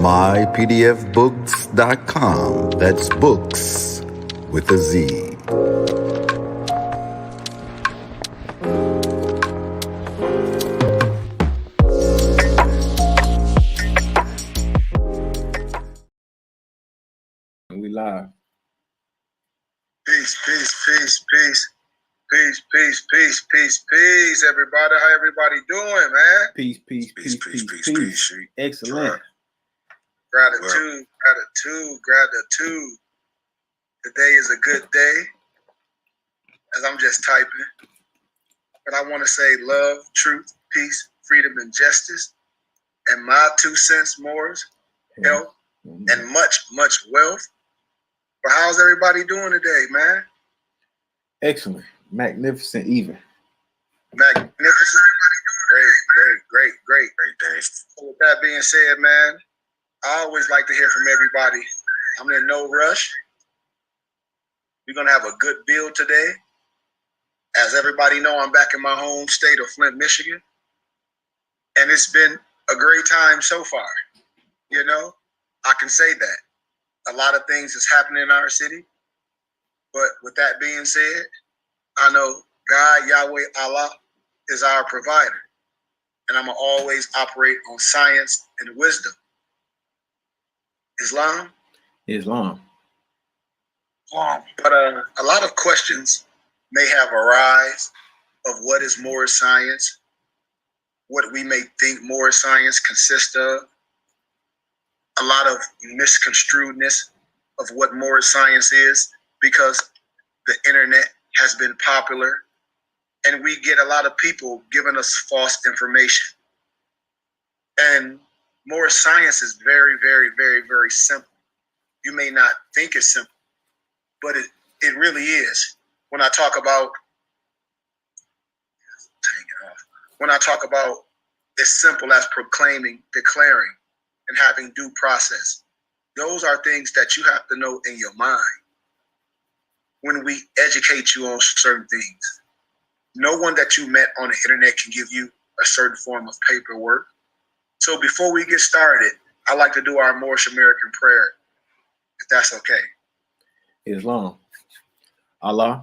mypdfbooks.com. That's books with a Z. We live. Peace, everybody. How everybody doing, man? Peace. Sheik. Excellent. Gratitude. Today is a good day, as I'm just typing. But I want to say love, truth, peace, freedom, and justice. And my 2 cents more, health, and much wealth. But how's everybody doing today, man? Excellent. Magnificent even. Magnificent. Great day. So with that being said, man, I always like to hear from everybody. I'm in no rush. We're going to have a good build today. As everybody know, I'm back in my home state of Flint, Michigan. And it's been a great time so far. You know, I can say that. A lot of things is happening in our city. But with that being said, I know God, Yahweh, Allah is our provider. And I'm going to always operate on science and wisdom. Islam. But a lot of questions may have arise of what is more science, what we may think more science consists of, a lot of misconstruedness of what more science is because the internet has been popular and we get a lot of people giving us false information. And more science is very simple. You may not think it's simple, but it really is. When I talk about as simple as proclaiming, declaring, and having due process, those are things that you have to know in your mind when we educate you on certain things. No one that you met on the internet can give you a certain form of paperwork. So before we get started, I like to do our Moorish American prayer, if that's okay. Islam. Allah,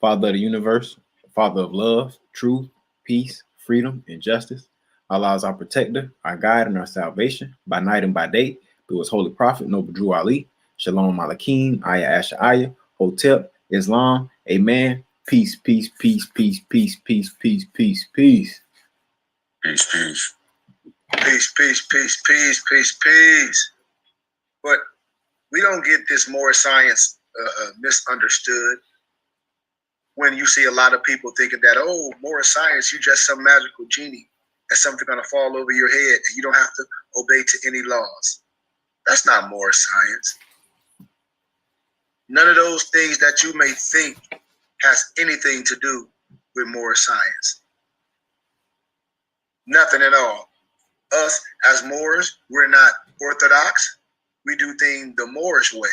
Father of the universe, Father of love, truth, peace, freedom, and justice. Allah is our protector, our guide, and our salvation by night and by day through his holy prophet, Noble Drew Ali, Shalom Malakim, Ayah Asha'ayah, Hotep, Islam, Amen. Peace. Peace. But we don't get this more science misunderstood when you see a lot of people thinking that, oh, more science, you just some magical genie and something going to fall over your head and you don't have to obey to any laws. That's not more science. None of those things that you may think has anything to do with more science. Nothing at all. Us as Moors, we're not orthodox. We do things the Moorish way.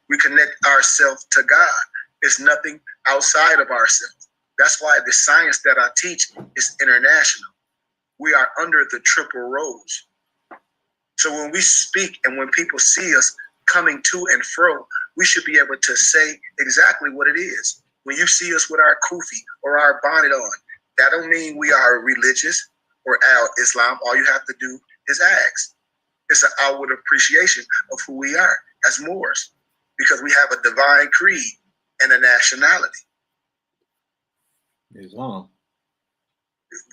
We connect ourselves to God. It's nothing outside of ourselves. That's why the science that I teach is international. We are under the triple rose. So when we speak and when people see us coming to and fro, we should be able to say exactly what it is. When you see us with our kufi or our bonnet on, that don't mean we are religious or Islam. All you have to do is ask. It's an outward appreciation of who we are as Moors because we have a divine creed and a nationality. Islam.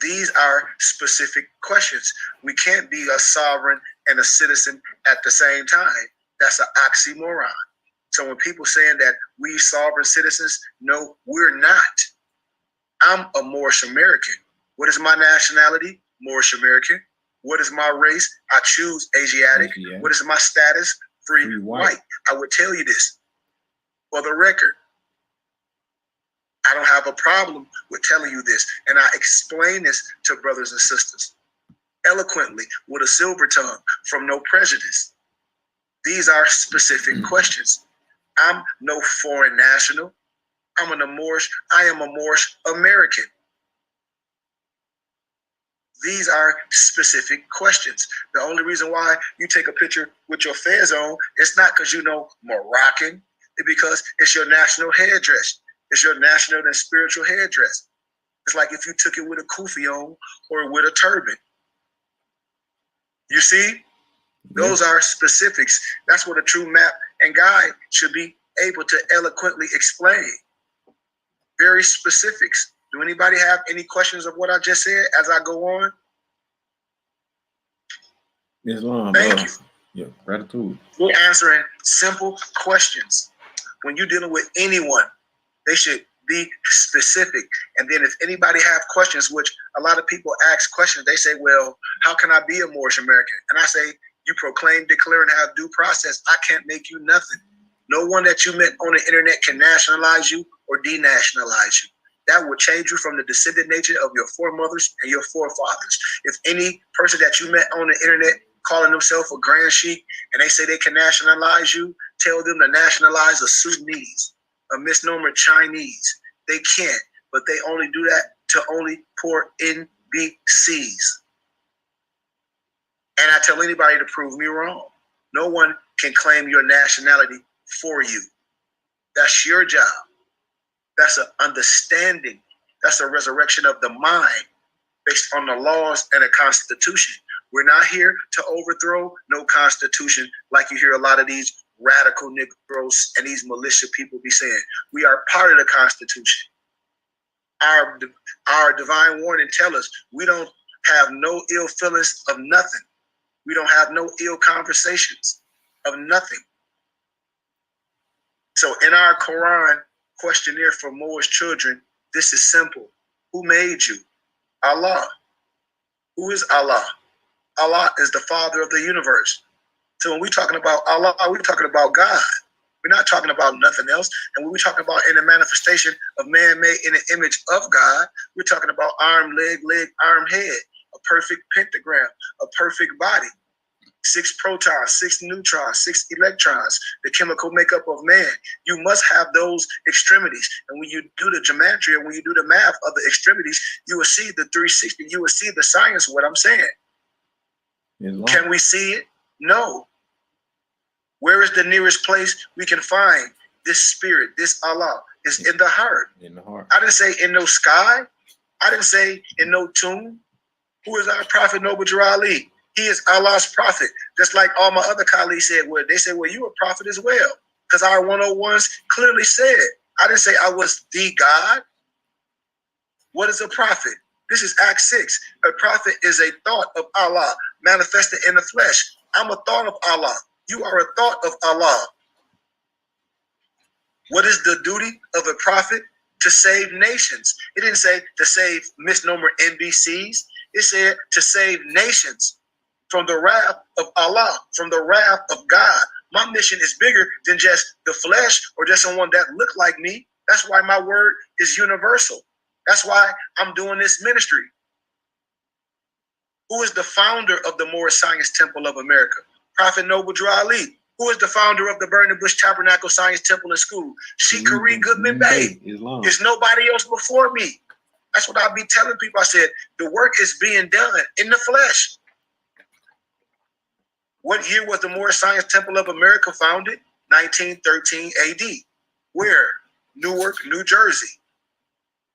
These are specific questions. We can't be a sovereign and a citizen at the same time. That's an oxymoron. So when people saying that we sovereign citizens, no, we're not. I'm a Moorish American. What is my nationality? Moorish American. What is my race? I choose Asiatic. What is my status? Free white. I would tell you this for the record. I don't have a problem with telling you this. And I explain this to brothers and sisters eloquently with a silver tongue from no prejudice. These are specific questions. I'm no foreign national. I am a Moorish American. These are specific questions. The only reason why you take a picture with your fez on, it's not because you know Moroccan, it's because it's your national headdress. It's your national and spiritual headdress. It's like if you took it with a kufi on or with a turban. You see? Those are specifics. That's what a true map and guide should be able to eloquently explain. Very specifics. Do anybody have any questions of what I just said as I go on? Islam. Thank you. Yeah, gratitude. We're answering simple questions. When you're dealing with anyone, they should be specific. And then if anybody have questions, which a lot of people ask questions, they say, well, how can I be a Moorish American? And I say, you proclaim, declare, and have due process. I can't make you nothing. No one that you met on the internet can nationalize you or denationalize you. That will change you from the descendant nature of your foremothers and your forefathers. If any person that you met on the internet calling themselves a Grand Sheik and they say they can nationalize you, tell them to nationalize a Sudanese, a misnomer Chinese. They can't, but they only do that to only pour NBCs. And I tell anybody to prove me wrong. No one can claim your nationality for you. That's your job. That's an understanding. That's a resurrection of the mind based on the laws and a constitution. We're not here to overthrow no constitution like you hear a lot of these radical Negroes and these militia people be saying. We are part of the constitution. Our divine warning tells us we don't have no ill feelings of nothing. We don't have no ill conversations of nothing. So in our Quran questionnaire for Moorish children, this is simple. Who made you? Allah. Who is Allah? Allah is the Father of the universe. So when we're talking about Allah, we're talking about God. We're not talking about nothing else. And when we're talking about in the manifestation of man made in the image of God, we're talking about arm, leg, arm, head, a perfect pentagram, a perfect body, 6 protons, 6 neutrons, 6 electrons, the chemical makeup of man. You must have those extremities. And when you do the geometry, and when you do the math of the extremities, you will see the 360. You will see the science of what I'm saying. Can we see it? No. Where is the nearest place we can find this spirit, this Allah? It's in the heart. In the heart. I didn't say in no sky. I didn't say in no tomb. Who is our prophet, Noble Ali? He is Allah's prophet. Just like all my other colleagues said, well, they said, well, you a prophet as well. Because our 101s clearly said, I didn't say I was the God. What is a prophet? This is Acts 6. A prophet is a thought of Allah manifested in the flesh. I'm a thought of Allah. You are a thought of Allah. What is the duty of a prophet? To save nations. It didn't say to save misnomer NBCs. It said to save nations from the wrath of Allah, from the wrath of God. My mission is bigger than just the flesh or just someone that look like me. That's why my word is universal. That's why I'm doing this ministry. Who is the founder of the Moorish Science Temple of America? Prophet Noble Ali. Who is the founder of the Burning Bush Tabernacle Science Temple and School? Sheik Khary Goodman Bay. There's nobody else before me. That's what I be telling people. I said, the work is being done in the flesh. What year was the Moorish Science Temple of America founded? 1913 AD. Where? Newark, New Jersey.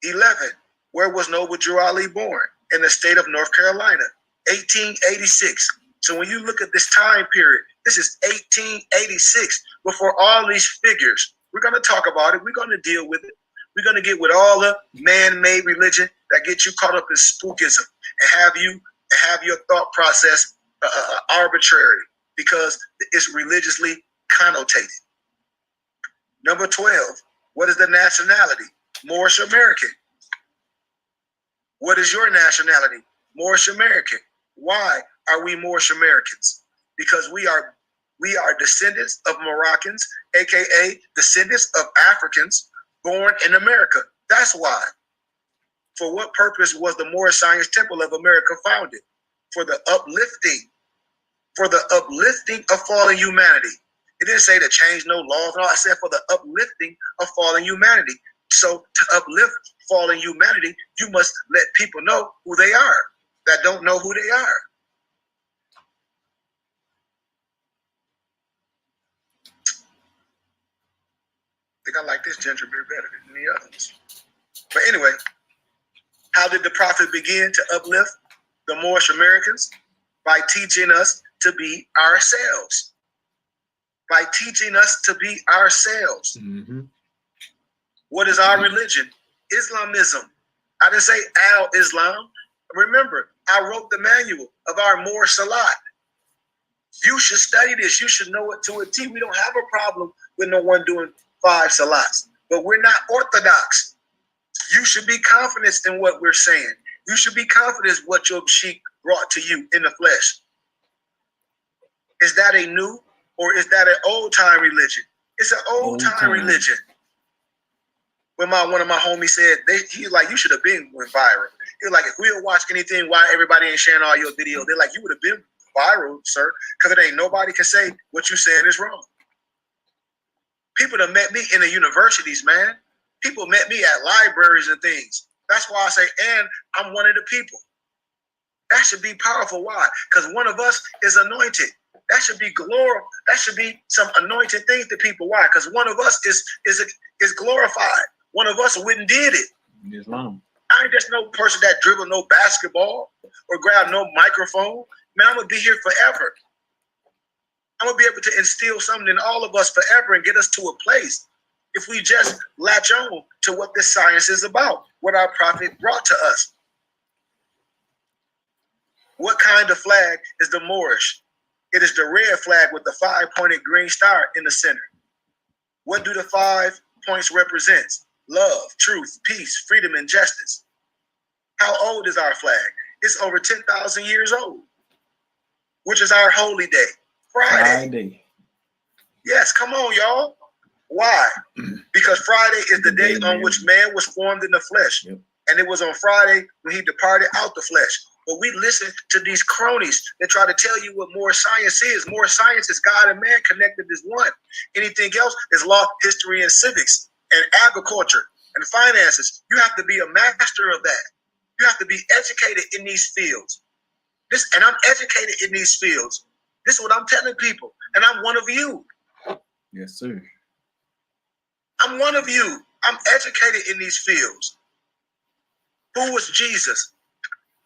11. Where was Noble Ali born? In the state of North Carolina. 1886. So when you look at this time period, this is 1886 before all these figures. We're going to talk about it. We're going to deal with it. We're going to get with all the man-made religion that gets you caught up in spookism and have your thought process arbitrary because it's religiously connotated. Number 12, what is the nationality? Moorish American. What is your nationality? Moorish American. Why are we Moorish Americans? Because we are descendants of Moroccans, aka descendants of Africans born in America. That's why. For what purpose was the Moorish Science Temple of America founded? For the uplifting of fallen humanity. It didn't say to change no laws. No, I said for the uplifting of fallen humanity. So to uplift fallen humanity, you must let people know who they are. that don't know who they are. I think I like this ginger beer better than the others. But anyway, how did the prophet begin to uplift the Moorish Americans? By teaching us to be ourselves. By teaching us to be ourselves. Mm-hmm. What is our religion? Islamism. I didn't say al-Islam. Remember, I wrote the manual of our Moorish Salat. You should study this. You should know it to a T. We don't have a problem with no one doing 5 salats, but we're not orthodox. You should be confident in what we're saying. You should be confident in what your Sheik brought to you in the flesh. Is that a new or is that an old time religion? It's an old time religion. When one of my homies said, he's like, you should have been went viral. He's like, if we would watch anything, why everybody ain't sharing all your videos? They're like, you would have been viral, sir, because it ain't nobody can say what you saying is wrong. People that met me in the universities, man. People met me at libraries and things. That's why I say, and I'm one of the people. That should be powerful. Why? Because one of us is anointed. That should be glory. That should be some anointed things to people. Why? Because one of us is glorified. One of us went and did it. Islam. I ain't just no person that dribble no basketball or grab no microphone. Man, I'm gonna be here forever. I'm gonna be able to instill something in all of us forever and get us to a place if we just latch on to what this science is about, what our prophet brought to us. What kind of flag is the Moorish? It is the red flag with the 5-pointed green star in the center. What do the 5 points represent? Love, truth, peace, freedom, and justice. How old is our flag? It's over 10,000 years old. Which is our holy day? Friday. Yes, come on, y'all. Why? Because Friday is the day on which man was formed in the flesh. Yep. And it was on Friday when he departed out the flesh. But we listen to these cronies that try to tell you what more science is. More science is God and man connected as one. Anything else is law, history, and civics, and agriculture, and finances. You have to be a master of that. You have to be educated in these fields. And I'm educated in these fields. This is what I'm telling people. And I'm one of you. Yes, sir. I'm one of you. I'm educated in these fields. Who was Jesus?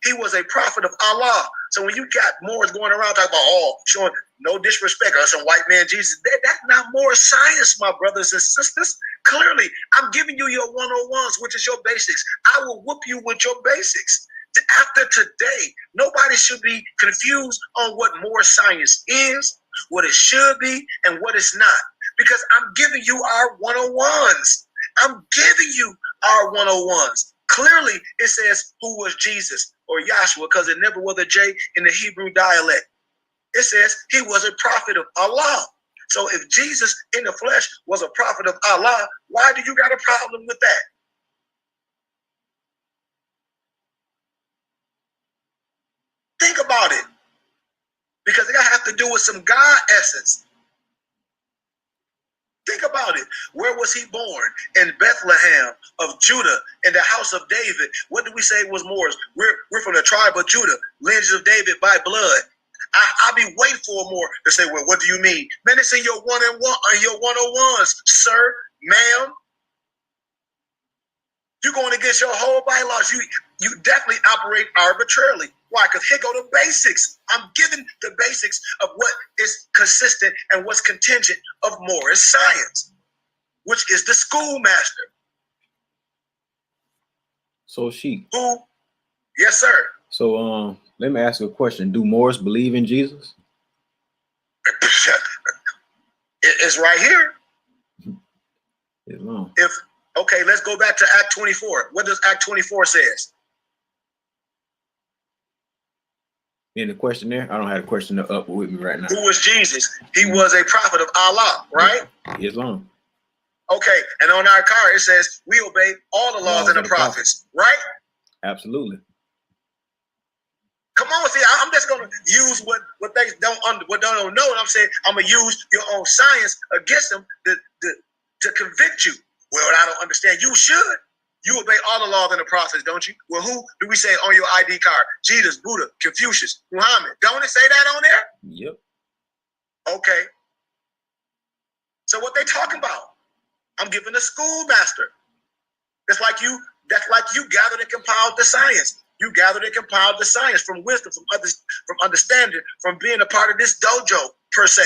He was a prophet of Allah. So when you got Moors going around talking about, showing no disrespect or some white man Jesus, that's not more science, my brothers and sisters. Clearly, I'm giving you your 101s, which is your basics. I will whoop you with your basics. After today, nobody should be confused on what more science is, what it should be, and what it's not. Because I'm giving you our 101s. I'm giving you our 101s. Clearly, it says who was Jesus or Yahshua, because it never was a J in the Hebrew dialect. It says he was a prophet of Allah. So if Jesus in the flesh was a prophet of Allah, why do you got a problem with that? Think about it. Because it have to do with some God essence. Think about it. Where was he born? In Bethlehem of Judah, in the house of David. What do we say was Moors? We're from the tribe of Judah, lineage of David by blood. I'll be waiting for more to say, well, what do you mean? Man, it's in your 101s, sir, ma'am. You're going against your whole bylaws. You definitely operate arbitrarily. Why? Because here go the basics. I'm giving the basics of what is consistent and what's contingent of Moorish science, which is the schoolmaster. So Sheik. Who? Yes, sir. So let me ask you a question. Do Moors believe in Jesus? It's right here. Islam. Okay, let's go back to Act 24. What does Act 24 says? In the questionnaire, I don't have a questionnaire up with me right now. Who was Jesus? He was a prophet of Allah, right? Islam. Okay, and on our card it says we obey all the laws and the prophets, right? Absolutely. Come on, see, I'm just gonna use what they don't know, and I'm saying I'm gonna use your own science against them to convict you. Well, I don't understand. You should. You obey all the laws in the process, don't you? Well, who do we say on your ID card? Jesus, Buddha, Confucius, Muhammad. Don't it say that on there? Yep. Okay. So what they talking about? I'm giving a schoolmaster. That's like you gathered and compiled the science. You gathered and compiled the science from wisdom, from others, from understanding, from being a part of this dojo, per se.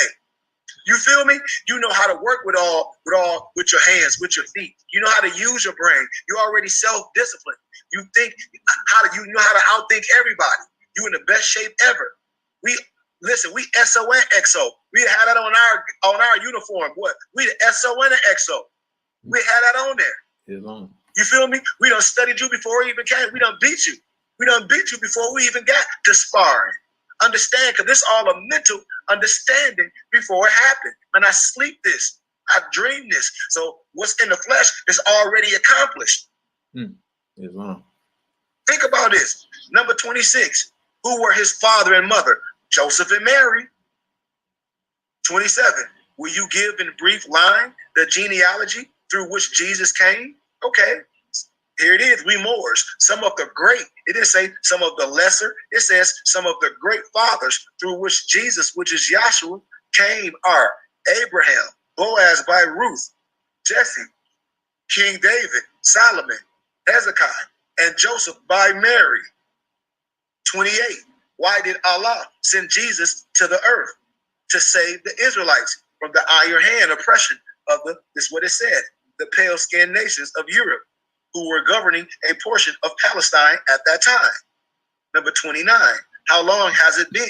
You feel me? You know how to work with your hands, with your feet. You know how to use your brain. You're already self-disciplined. You know how to outthink everybody. You in the best shape ever. We SO and XO. We had that on our uniform. What? We the SO and the XO. We had that on there. You feel me? We done studied you before we even came. We done beat you. We done beat you before we even got to sparring. Understand, because this all a mental understanding before it happened. And I sleep this. I dream this. So what's in the flesh is already accomplished. Think about this. Number 26. Who were his father and mother? Joseph and Mary. 27. Will you give in brief line the genealogy through which Jesus came? Okay. Here it is, we Moors, some of the great, it didn't say some of the lesser, it says some of the great fathers through which Jesus, which is Yahshua, came are Abraham, Boaz by Ruth, Jesse, King David, Solomon, Hezekiah, and Joseph by Mary. 28. Why did Allah send Jesus to the earth? To save the Israelites from the iron hand oppression of this is what it said, the pale-skinned nations of Europe, who were governing a portion of Palestine at that time. Number 29, how long has it been?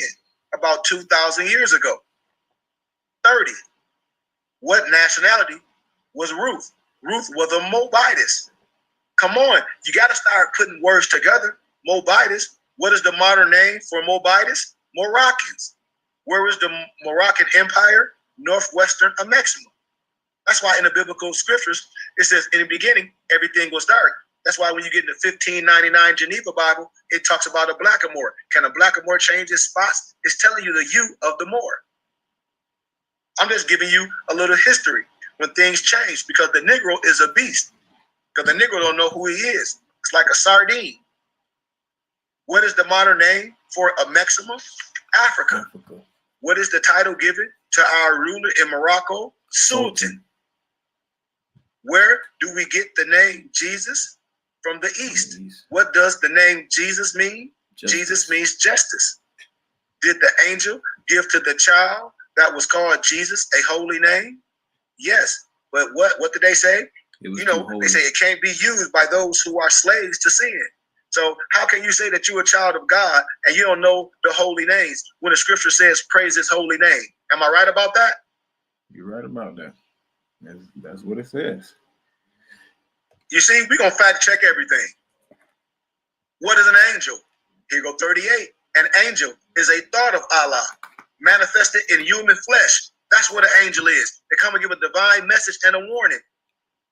About 2,000 years ago. 30, what nationality was Ruth? Ruth was a Moabitess. Come on, you got to start putting words together. Moabitess, what is the modern name for Moabitess? Moroccans. Where is the Moroccan Empire? Northwestern of Mexico. That's why in the biblical scriptures, it says in the beginning, everything was dark. That's why when you get in the 1599 Geneva Bible, it talks about a blackamoor. Can a blackamoor change its spots? It's telling you the you of the Moor. I'm just giving you a little history when things change, because the Negro is a beast. Because the Negro don't know who he is. It's like a sardine. What is the modern name for a maximum? Africa. What is the title given to our ruler in Morocco? Sultan. Where do we get the name Jesus? From the East. What does the name Jesus mean? Justice. Jesus means justice. Did the angel give to the child that was called Jesus a holy name? Yes. But what did they say? They say it can't be used by those who are slaves to sin. So how can you say that you're a child of God and you don't know the holy names when the scripture says praise his holy name? Am I right about that? You're right about that. That's what it says. You see, we're going to fact check everything. What is an angel? Here go 38. An angel is a thought of Allah, manifested in human flesh. That's what an angel is. They come and give a divine message and a warning.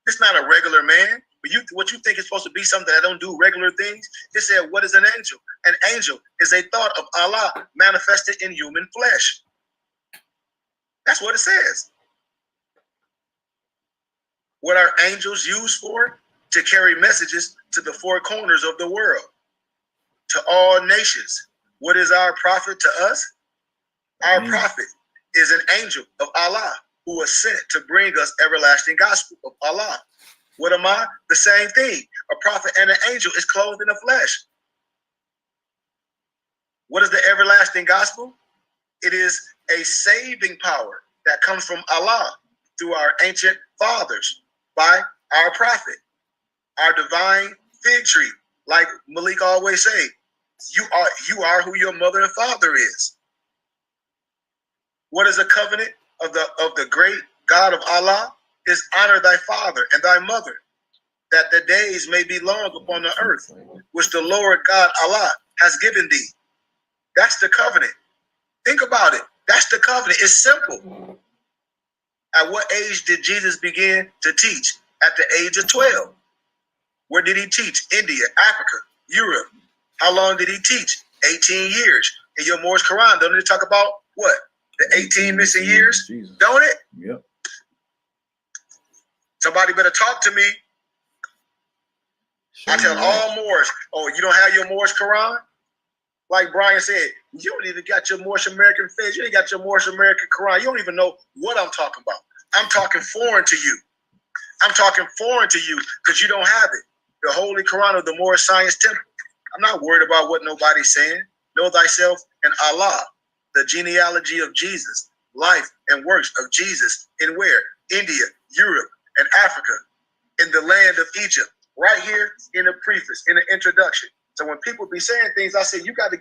It's not a regular man. But what you think is supposed to be something that don't do regular things, it said, what is an angel? An angel is a thought of Allah manifested in human flesh. That's what it says. What are angels used for? To carry messages to the four corners of the world, to all nations. What is our prophet to us? Our prophet is an angel of Allah who was sent to bring us everlasting gospel of Allah. What am I? The same thing. A prophet and an angel is clothed in the flesh. What is the everlasting gospel? It is a saving power that comes from Allah through our ancient fathers by our prophet. Our divine fig tree, like Malik always say, you are who your mother and father is. What is a covenant of the great God of Allah? Is honor thy father and thy mother, that the days may be long upon the earth, which the Lord God Allah has given thee. That's the covenant. Think about it. That's the covenant. It's simple. At what age did Jesus begin to teach? At the age of 12. Where did he teach? India, Africa, Europe. How long did he teach? 18 years. In your Moorish Quran, don't it talk about what? The 18 missing years? Jesus. Don't it? Yep. Somebody better talk to me. I tell all Moors, oh, you don't have your Moorish Quran? Like Brian said, you don't even got your Moorish American faith. You ain't got your Moorish American Quran. You don't even know what I'm talking about. I'm talking foreign to you. I'm talking foreign to you because you don't have it. The Holy Quran of the Moorish Science Temple. I'm not worried about what nobody's saying. Know thyself and Allah, the genealogy of Jesus, life and works of Jesus in where? India, Europe, and Africa, in the land of Egypt, right here in the preface, in the introduction. So when people be saying things, I say you got to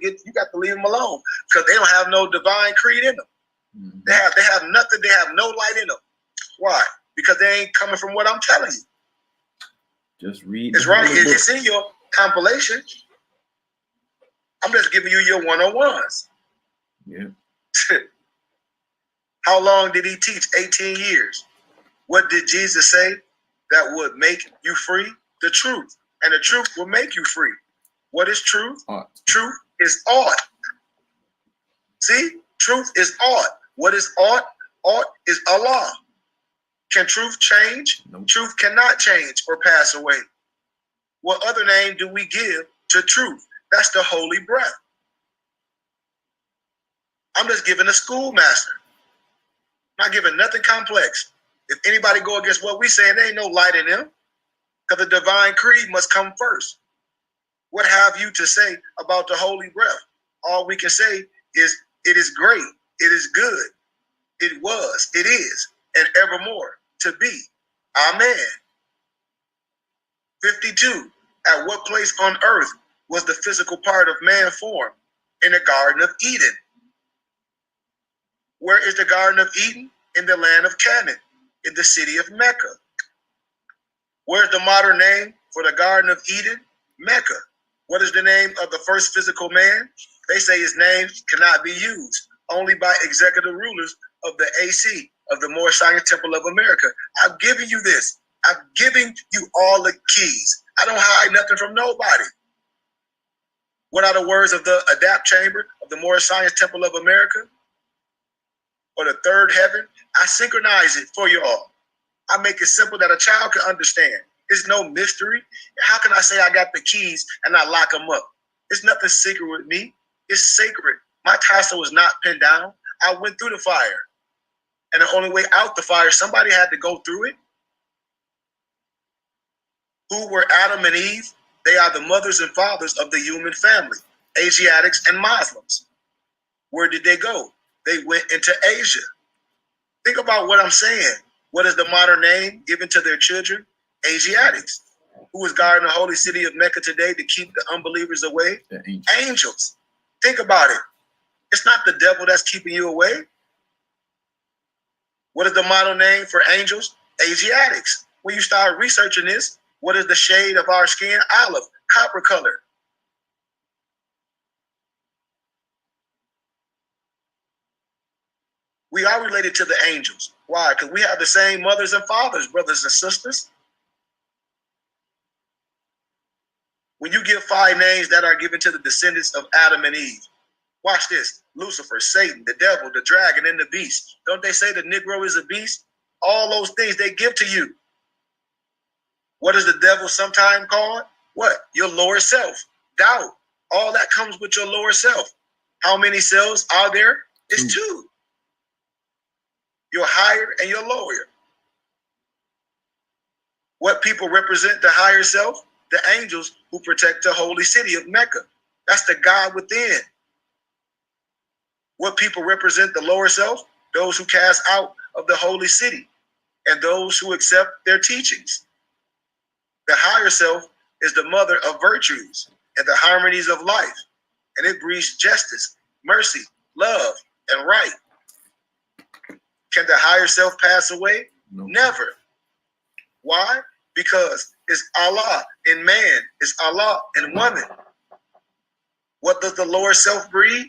leave them alone because they don't have no divine creed in them. Mm-hmm. They have nothing. They have no light in them. Why? Because they ain't coming from what I'm telling you. Just read. It's right. It's in your compilation. I'm just giving you your 101s. Yeah. How long did he teach? 18 years. What did Jesus say that would make you free? The truth. And the truth will make you free. What is truth? Art. Truth is art. See? Truth is art. What is art? Art is Allah. Can truth change? Nope. Truth cannot change or pass away. What other name do we give to truth? That's the holy breath. I'm just giving a schoolmaster. Not giving nothing complex. If anybody go against what we saying, there ain't no light in them. Because the divine creed must come first. What have you to say about the holy breath? All we can say is it is great, it is good, it was, it is, and evermore to be. Amen. 52. At what place on earth was the physical part of man formed? In the Garden of Eden. Where is the Garden of Eden? In the land of Canaan, in the city of Mecca. Where's the modern name for the Garden of Eden? Mecca. What is the name of the first physical man? They say his name cannot be used, only by executive rulers of the AC, of the Moorish Science Temple of America. I'm giving you this. I'm giving you all the keys. I don't hide nothing from nobody. What are the words of the Adapt Chamber of the Moorish Science Temple of America? Or the third heaven? I synchronize it for you all. I make it simple that a child can understand. It's no mystery. How can I say I got the keys and I lock them up? It's nothing secret with me. It's sacred. My tassel was not pinned down. I went through the fire. And the only way out the fire, somebody had to go through it. Who were Adam and Eve? They are the mothers and fathers of the human family, Asiatics and Muslims. Where did they go? They went into Asia. Think about what I'm saying. What is the modern name given to their children? Asiatics. Who is guarding the holy city of Mecca today to keep the unbelievers away? The angels. Think about it. It's not the devil that's keeping you away. What is the modern name for angels? Asiatics. When you start researching this, what is the shade of our skin? Olive, copper color. We are related to the angels. Why? Because we have the same mothers and fathers, brothers and sisters. When you give 5 names that are given to the descendants of Adam and Eve, watch this. Lucifer, Satan, the devil, the dragon, and the beast. Don't they say the Negro is a beast? All those things they give to you. What is the devil sometimes called? What? Your lower self. Doubt. All that comes with your lower self. How many cells are there? It's 2. Your higher and your lower. What people represent the higher self? The angels who protect the holy city of Mecca. That's the God within. What people represent the lower self? Those who cast out of the holy city and those who accept their teachings. The higher self is the mother of virtues and the harmonies of life, and it breeds justice, mercy, love, and right. Can the higher self pass away? No. Never. Why? Because it's Allah in man, it's Allah in woman. What does the lower self breed?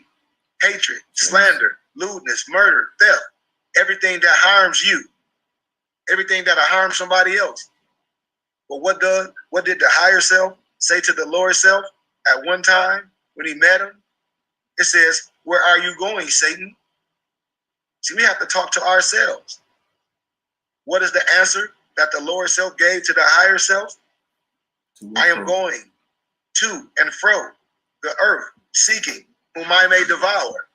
Hatred, slander, lewdness, murder, theft, everything that harms you, everything that'll harm somebody else. But what did the higher self say to the lower self at one time when he met him? It says, "Where are you going, Satan?" See, we have to talk to ourselves. What is the answer that the lower self gave to the higher self? I am going to and fro the earth, seeking whom I may devour.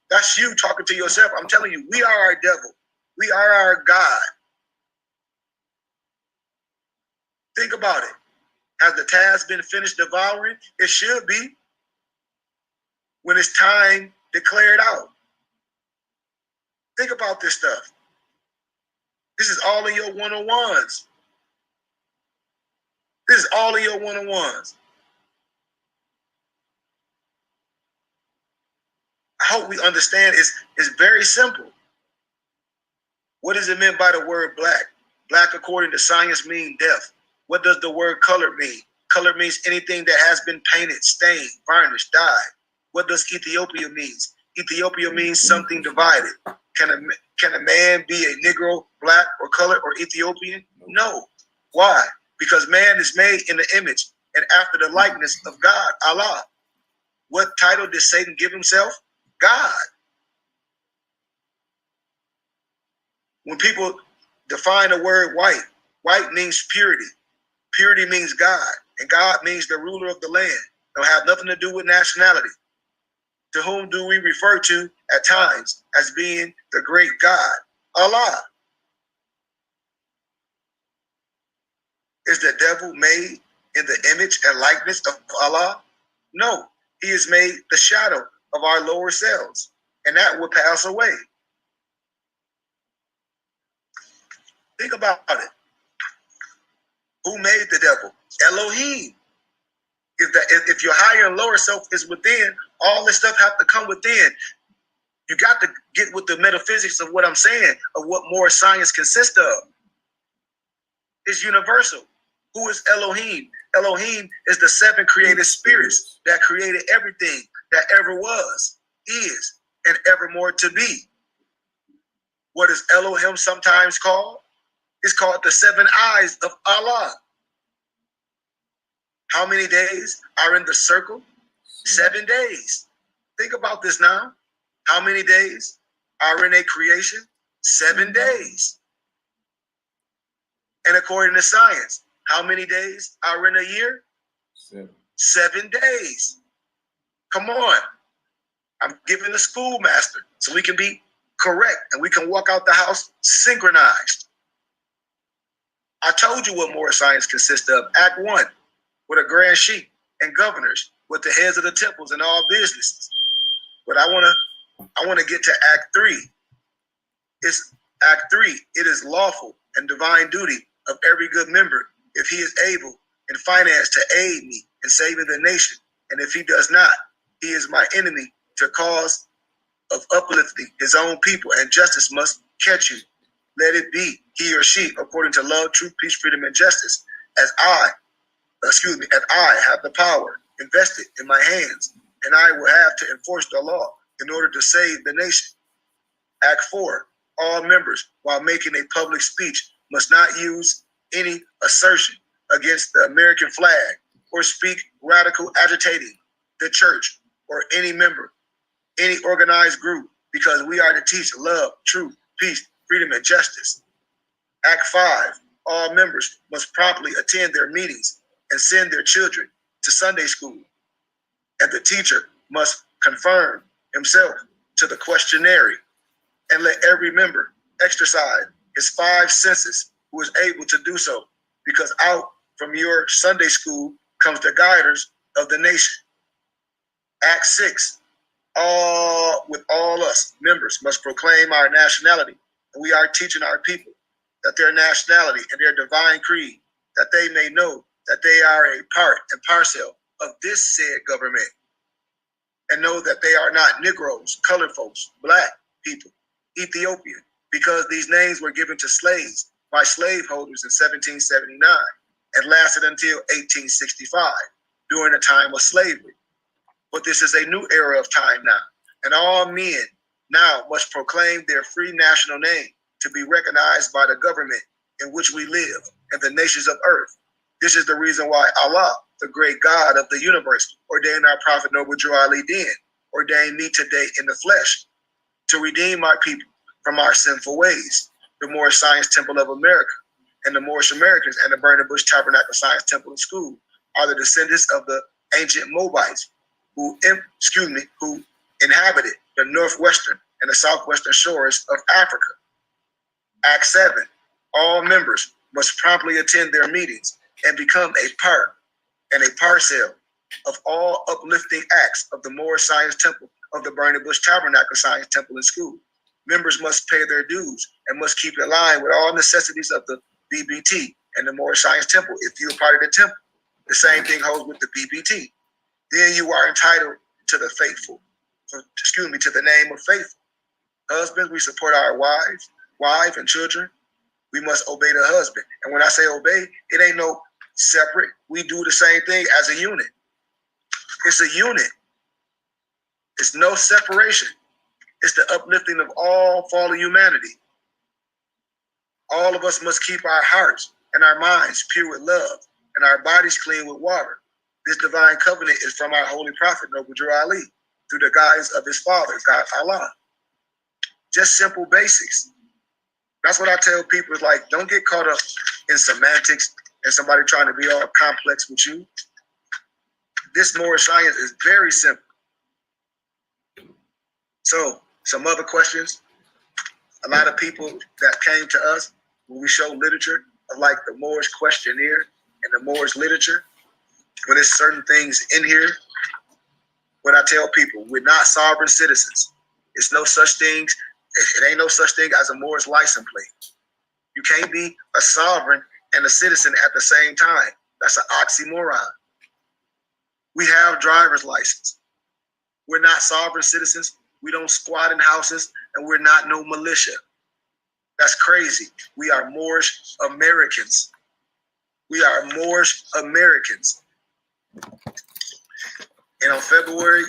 That's you talking to yourself. I'm telling you, we are our devil. We are our God. Think about it. Has the task been finished devouring? It should be when it's time declared out. Think about this stuff. This is all in your one-on-ones. This is all in your one-on-ones. I hope we understand it's very simple. What is it meant by the word black? Black, according to science, means death. What does the word color mean? Color means anything that has been painted, stained, varnished, dyed. What does Ethiopia mean? Ethiopia means something divided. Can a man be a Negro, black, or colored, or Ethiopian? No. Why? Because man is made in the image and after the likeness of God, Allah. What title did Satan give himself? God. When people define the word white, white means purity. Purity means God, and God means the ruler of the land. Don't have nothing to do with nationality. To whom do we refer to at times as being the great God? Allah. Is the devil made in the image and likeness of Allah? No, he is made the shadow of our lower selves, and that will pass away. Think about it. Who made the devil? Elohim. If your higher and lower self is within, all this stuff have to come within. You got to get with the metaphysics of what I'm saying, of what more science consists of. It's universal. Who is Elohim? Elohim is the seven created spirits that created everything that ever was, is, and evermore to be. What is Elohim sometimes called? It's called the seven eyes of Allah. How many days are in the circle? 7 days. Think about this now. How many days are in a creation? 7 days. And according to science, how many days are in a year? 7 days. Come on. I'm giving the schoolmaster so we can be correct and we can walk out the house synchronized. I told you what more science consists of. Act 1, with a grand sheik and governors, with the heads of the temples and all businesses. But I want to get to Act 3. It's Act 3. It is lawful and divine duty of every good member, if he is able in finance, to aid me in saving the nation. And if he does not, he is my enemy to cause of uplifting his own people, and justice must catch you. Let it be he or she according to love, truth, peace, freedom, and justice, as I have the power invested in my hands, and I will have to enforce the law in order to save the nation. Act 4, all members, while making a public speech, must not use any assertion against the American flag or speak radical agitating the church or any member, any organized group, because we are to teach love, truth, peace, freedom, and justice. Act 5, all members must promptly attend their meetings and send their children to Sunday school. And the teacher must conform himself to the questionnaire, and let every member exercise his 5 senses who is able to do so, because out from your Sunday school comes the guiders of the nation. Act 6, with all us members must proclaim our nationality, and we are teaching our people that their nationality and their divine creed, that they may know that they are a part and parcel of this said government, and know that they are not Negroes, colored folks, black people, Ethiopian, because these names were given to slaves by slaveholders in 1779 and lasted until 1865 during the time of slavery. But this is a new era of time now, and all men now must proclaim their free national name to be recognized by the government in which we live and the nations of earth. This is the reason why Allah, the great God of the universe, ordained our prophet Noble Drew Ali Din, ordained me today in the flesh to redeem our people from our sinful ways, the Moorish Science Temple of America, and the Moorish Americans and the Burning Bush Tabernacle Science Temple and School are the descendants of the ancient Moabites who inhabited the northwestern and the southwestern shores of Africa. Act 7. All members must promptly attend their meetings and become a part and a parcel of all uplifting acts of the Moorish Science Temple of the Burning Bush Tabernacle Science Temple and School. Members must pay their dues and must keep in line with all necessities of the BBT and the Moorish Science Temple if you are part of the temple. The same thing holds with the BBT. Then you are entitled to the to the name of faithful. Husbands, we support our wife and children. We must obey the husband. And when I say obey, it ain't no separate. We do the same thing as a unit. It's a unit. It's no separation. It's the uplifting of all fallen humanity. All of us must keep our hearts and our minds pure with love and our bodies clean with water. This divine covenant is from our holy prophet, Noble Drew Ali, through the guidance of his father, God Allah. Just simple basics. That's what I tell people, is like, don't get caught up in semantics and somebody trying to be all complex with you. This Moorish science is very simple. So, some other questions. A lot of people that came to us when we show literature of like the Moorish Questionnaire and the Moorish literature, when there's certain things in here, when I tell people we're not sovereign citizens, it's no such things, it ain't no such thing as a Moorish license plate. You can't be a sovereign and a citizen at the same time. That's an oxymoron. We have driver's license. We're not sovereign citizens. We don't squat in houses, and we're not no militia. That's crazy. We are Moorish Americans. We are Moorish Americans. And on February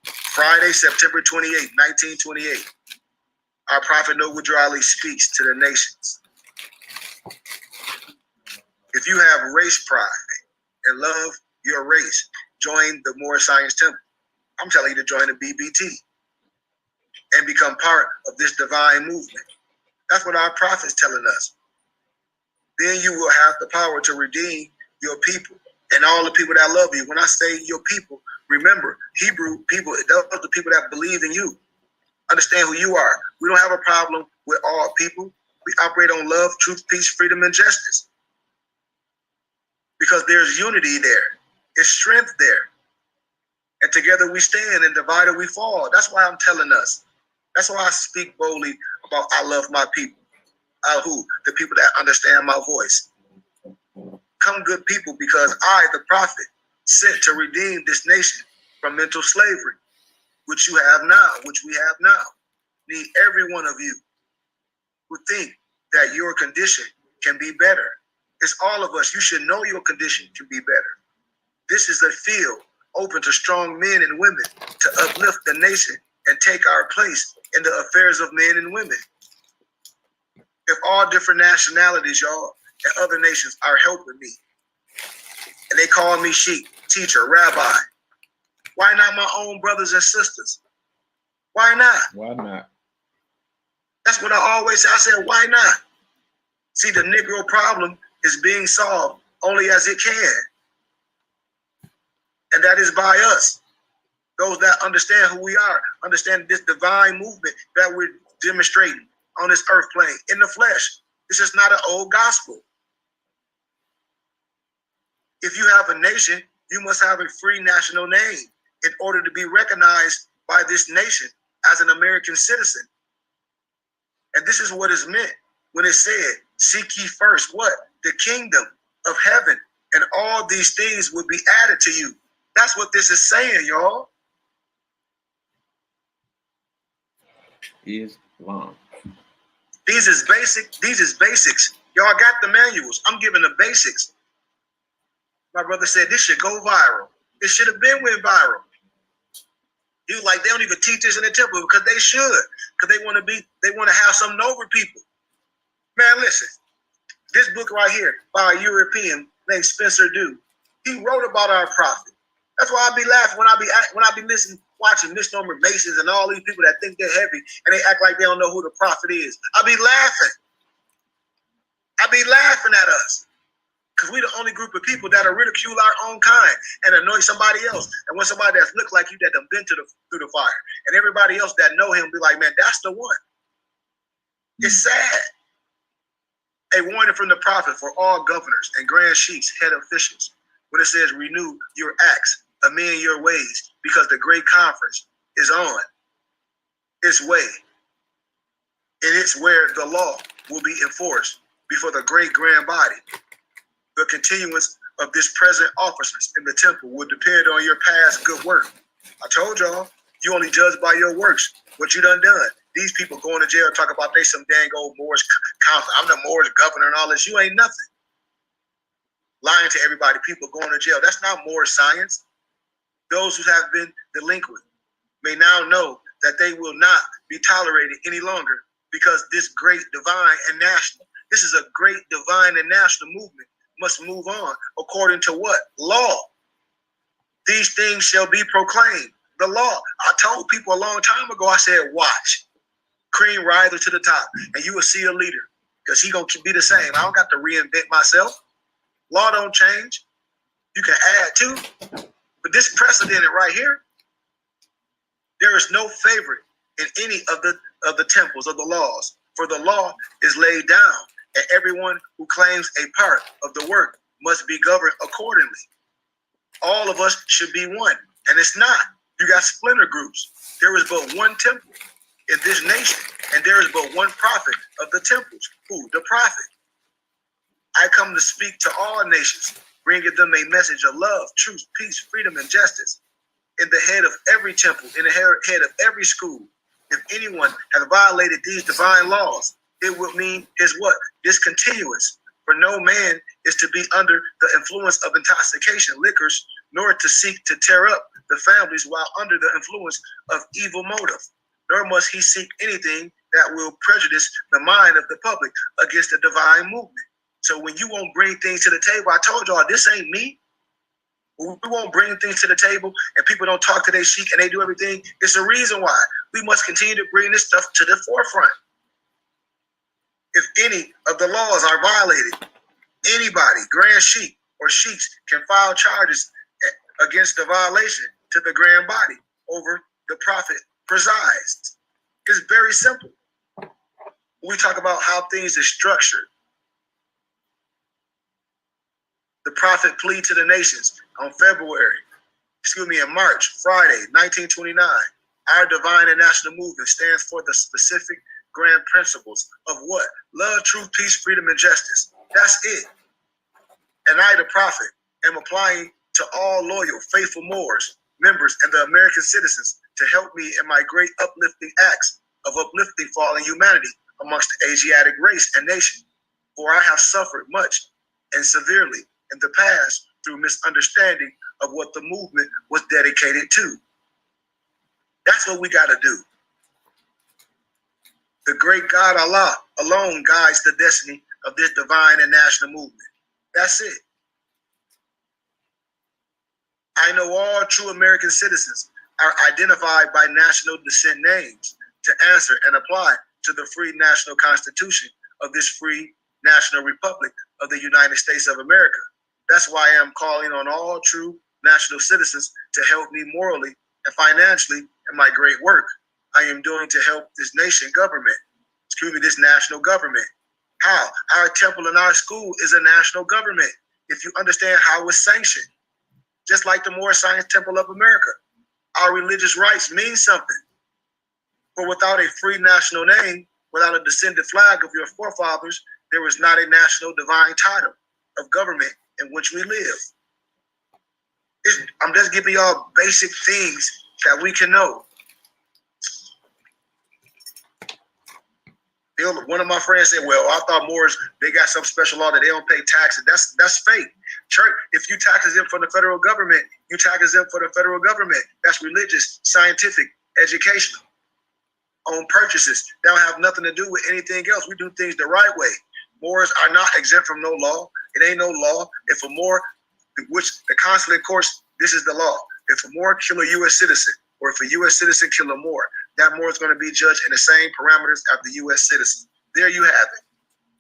Friday, September 28, 1928, our Prophet Noble Drew Ali speaks to the nations. If you have race pride and love your race, join the Moorish Science Temple. I'm telling you to join the BBT and become part of this divine movement. That's what our prophet's telling us. Then you will have the power to redeem your people and all the people that love you. When I say your people, remember, Hebrew people, those are the people that believe in you. Understand who you are. We don't have a problem with all people. We operate on love, truth, peace, freedom, and justice. Because there's unity there. There's strength there. And together we stand, and divided we fall. That's why I'm telling us. That's why I speak boldly about I love my people. Who? The people that understand my voice. Come, good people, because I, the prophet, sent to redeem this nation from mental slavery, which we have now. Need every one of you who think that your condition can be better. It's all of us. You should know your condition can be better. This is a field open to strong men and women to uplift the nation and take our place in the affairs of men and women. If all different nationalities, y'all, and other nations are helping me, and they call me Sheik, teacher, rabbi, why not my own brothers and sisters? Why not? Why not? That's what I always say. I said, why not? See, the Negro problem is being solved only as it can. And that is by us. Those that understand who we are, understand this divine movement that we're demonstrating on this earth plane, in the flesh. This is not an old gospel. If you have a nation, you must have a free national name in order to be recognized by this nation as an American citizen. And this is what is meant when it said, seek ye first what? The kingdom of heaven, and all these things will be added to you. That's what this is saying, y'all. Islam. These is basics. Y'all got the manuals. I'm giving the basics. My brother said this should go viral. It should have been went viral. He was like, they don't even teach this in the temple because they should. Because they want to have something over people. Man, listen. This book right here by a European named Spencer Dew. He wrote about our prophet. That's why I be laughing when I be listening, watching misnomer Masons and all these people that think they're heavy and they act like they don't know who the prophet is. I be laughing. I be laughing at us. Because we the only group of people that are ridicule our own kind and annoy somebody else. And when somebody that's look like you that done been through the fire, and everybody else that know him be like, man, that's the one. It's sad. A warning from the prophet for all governors and grand chiefs, head officials, when it says renew your acts, amend your ways, because the great conference is on its way. And it's where the law will be enforced before the great grand body. The continuance of this present officers in the temple will depend on your past good work. I told y'all, you only judge by your works, what you done. These people going to jail talk about they some dang old Moorish council. I'm the Moorish governor and all this. You ain't nothing. Lying to everybody, people going to jail. That's not Moorish science. Those who have been delinquent may now know that they will not be tolerated any longer because this great divine and national, this is a great divine and national movement must move on according to what? Law. These things shall be proclaimed. The law. I told people a long time ago, I said, watch. Cream riser to the top, and you will see a leader because he going to be the same. I don't got to reinvent myself. Law don't change. You can add to. But this precedent right here, there is no favorite in any of the temples of the laws, for the law is laid down, and everyone who claims a part of the work must be governed accordingly. All of us should be one, and it's not. You got splinter groups. There is but one temple in this nation, and there is but one prophet of the temples. Who? The prophet. I come to speak to all nations, bringing them a message of love, truth, peace, freedom, and justice. In the head of every temple, in the head of every school, if anyone has violated these divine laws, it would mean his what? Discontinuance. For no man is to be under the influence of intoxication, liquors, nor to seek to tear up the families while under the influence of evil motive. Nor must he seek anything that will prejudice the mind of the public against the divine movement. So when you won't bring things to the table, I told y'all, this ain't me. When we won't bring things to the table and people don't talk to their sheik and they do everything, it's a reason why. We must continue to bring this stuff to the forefront. If any of the laws are violated, anybody, grand sheik or sheiks, can file charges against the violation to the grand body over the prophet presides. It's very simple. When we talk about how things are structured, the prophet plead to the nations on in March, Friday, 1929. Our divine and national movement stands for the specific grand principles of what? Love, truth, peace, freedom, and justice. That's it. And I, the prophet, am applying to all loyal, faithful Moors, members, and the American citizens to help me in my great uplifting acts of uplifting fallen humanity amongst the Asiatic race and nation. For I have suffered much and severely in the past through misunderstanding of what the movement was dedicated to. That's what we got to do. The great God Allah alone guides the destiny of this divine and national movement. That's it. I know all true American citizens are identified by national descent names to answer and apply to the free national constitution of this free national republic of the United States of America. That's why I am calling on all true national citizens to help me morally and financially in my great work I am doing to help this nation government. This national government. How? Our temple and our school is a national government. If you understand how it's sanctioned, just like the Moorish Science Temple of America, our religious rights mean something. For without a free national name, without a descended flag of your forefathers, there is not a national divine title of government in which we live. I'm just giving y'all basic things that we can know. One of my friends said, well, I thought Moors, they got some special law that they don't pay taxes. That's fake. Church, if you taxes them for the federal government, you taxes them for the federal government. That's religious, scientific, educational. On purchases, they don't have nothing to do with anything else. We do things the right way. Moors are not exempt from no law. It ain't no law. If a Moor, which the consulate courts, this is the law. If a Moor kill a U.S. citizen or if a U.S. citizen kill a Moor, that Moor is going to be judged in the same parameters as the U.S. citizen. There you have it.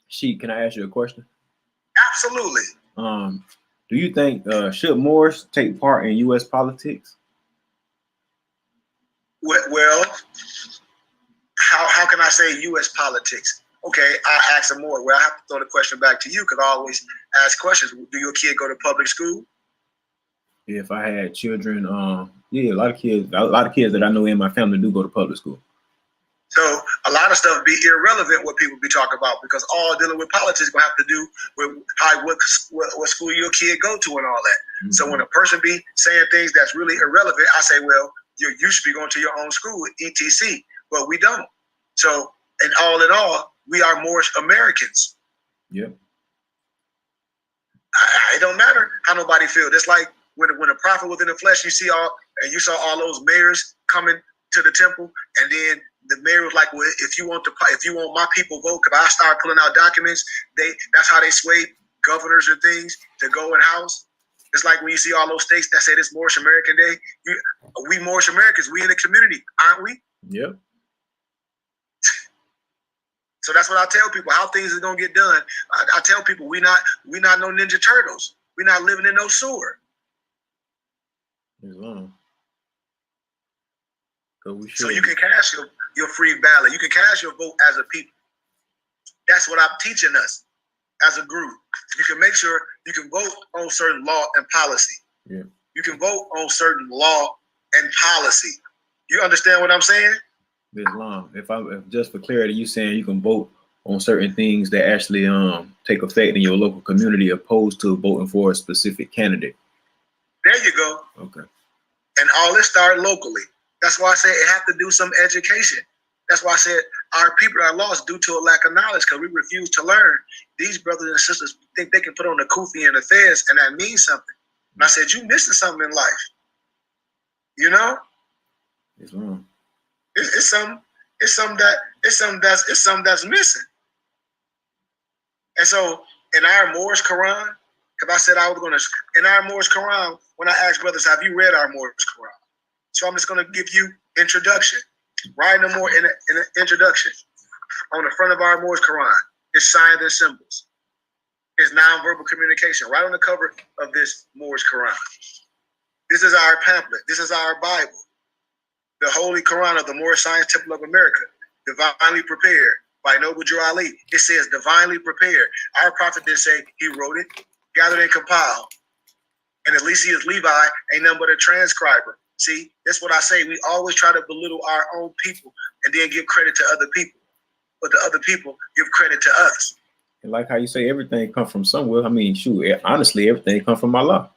Sheik, can I ask you a question? Absolutely. Do you think should Moors take part in U.S. politics? Well, how can I say U.S. politics? Okay, I ask some more. Well, I have to throw the question back to you because I always ask questions. Do your kid go to public school? Yeah, if I had children, yeah, a lot of kids that I know in my family do go to public school. So a lot of stuff be irrelevant what people be talking about because all dealing with politics gonna have to do with what school your kid go to and all that. Mm-hmm. So when a person be saying things that's really irrelevant, I say, well, you should be going to your own school, etc. But we don't. So in all, we are more Americans. Yeah. It don't matter how nobody feel. It's like when a prophet was in the flesh, you saw all those mayors coming to the temple, and then the mayor was like, "Well, if you want my people vote," because I started pulling out documents. That's how they swayed governors and things to go in house. It's like when you see all those states that say this Moorish American Day. We Moorish Americans, we in the community, aren't we? Yep. So that's what I tell people, how things are gonna get done. I tell people we not no Ninja Turtles. We're not living in no sewer. So you can cast your free ballot. You can cast your vote as a people. That's what I'm teaching us as a group. You can make sure you can vote on certain law and policy. Yeah. You can vote on certain law and policy. You understand what I'm saying? Islam. If just for clarity, you saying you can vote on certain things that actually take effect in your local community, opposed to voting for a specific candidate. There you go. Okay. And all this started locally. That's why I say it have to do some education. That's why I said our people are lost due to a lack of knowledge because we refuse to learn. These brothers and sisters think they can put on the kufi and the fez and that means something. And I said, you missing something in life. You know? Islam. It's something that's missing. And so in our Moorish Quran, because I said I was going to, in our Moorish Quran, when I asked brothers, have you read our Moorish Quran? So I'm just going to give you introduction. Right no more in an introduction. On the front of our Moorish Quran is signs and symbols. It's nonverbal communication. Right on the cover of this Moorish Quran. This is our pamphlet. This is our Bible. The Holy Quran of the Moorish Science Temple of America, divinely prepared by Noble Drew Ali. It says divinely prepared. Our prophet didn't say he wrote it, gathered and compiled. And Eliseus Levi ain't nothing but a transcriber. See, that's what I say. We always try to belittle our own people and then give credit to other people. But the other people give credit to us. And like how you say everything come from somewhere. I mean, shoot, honestly, everything come from Allah.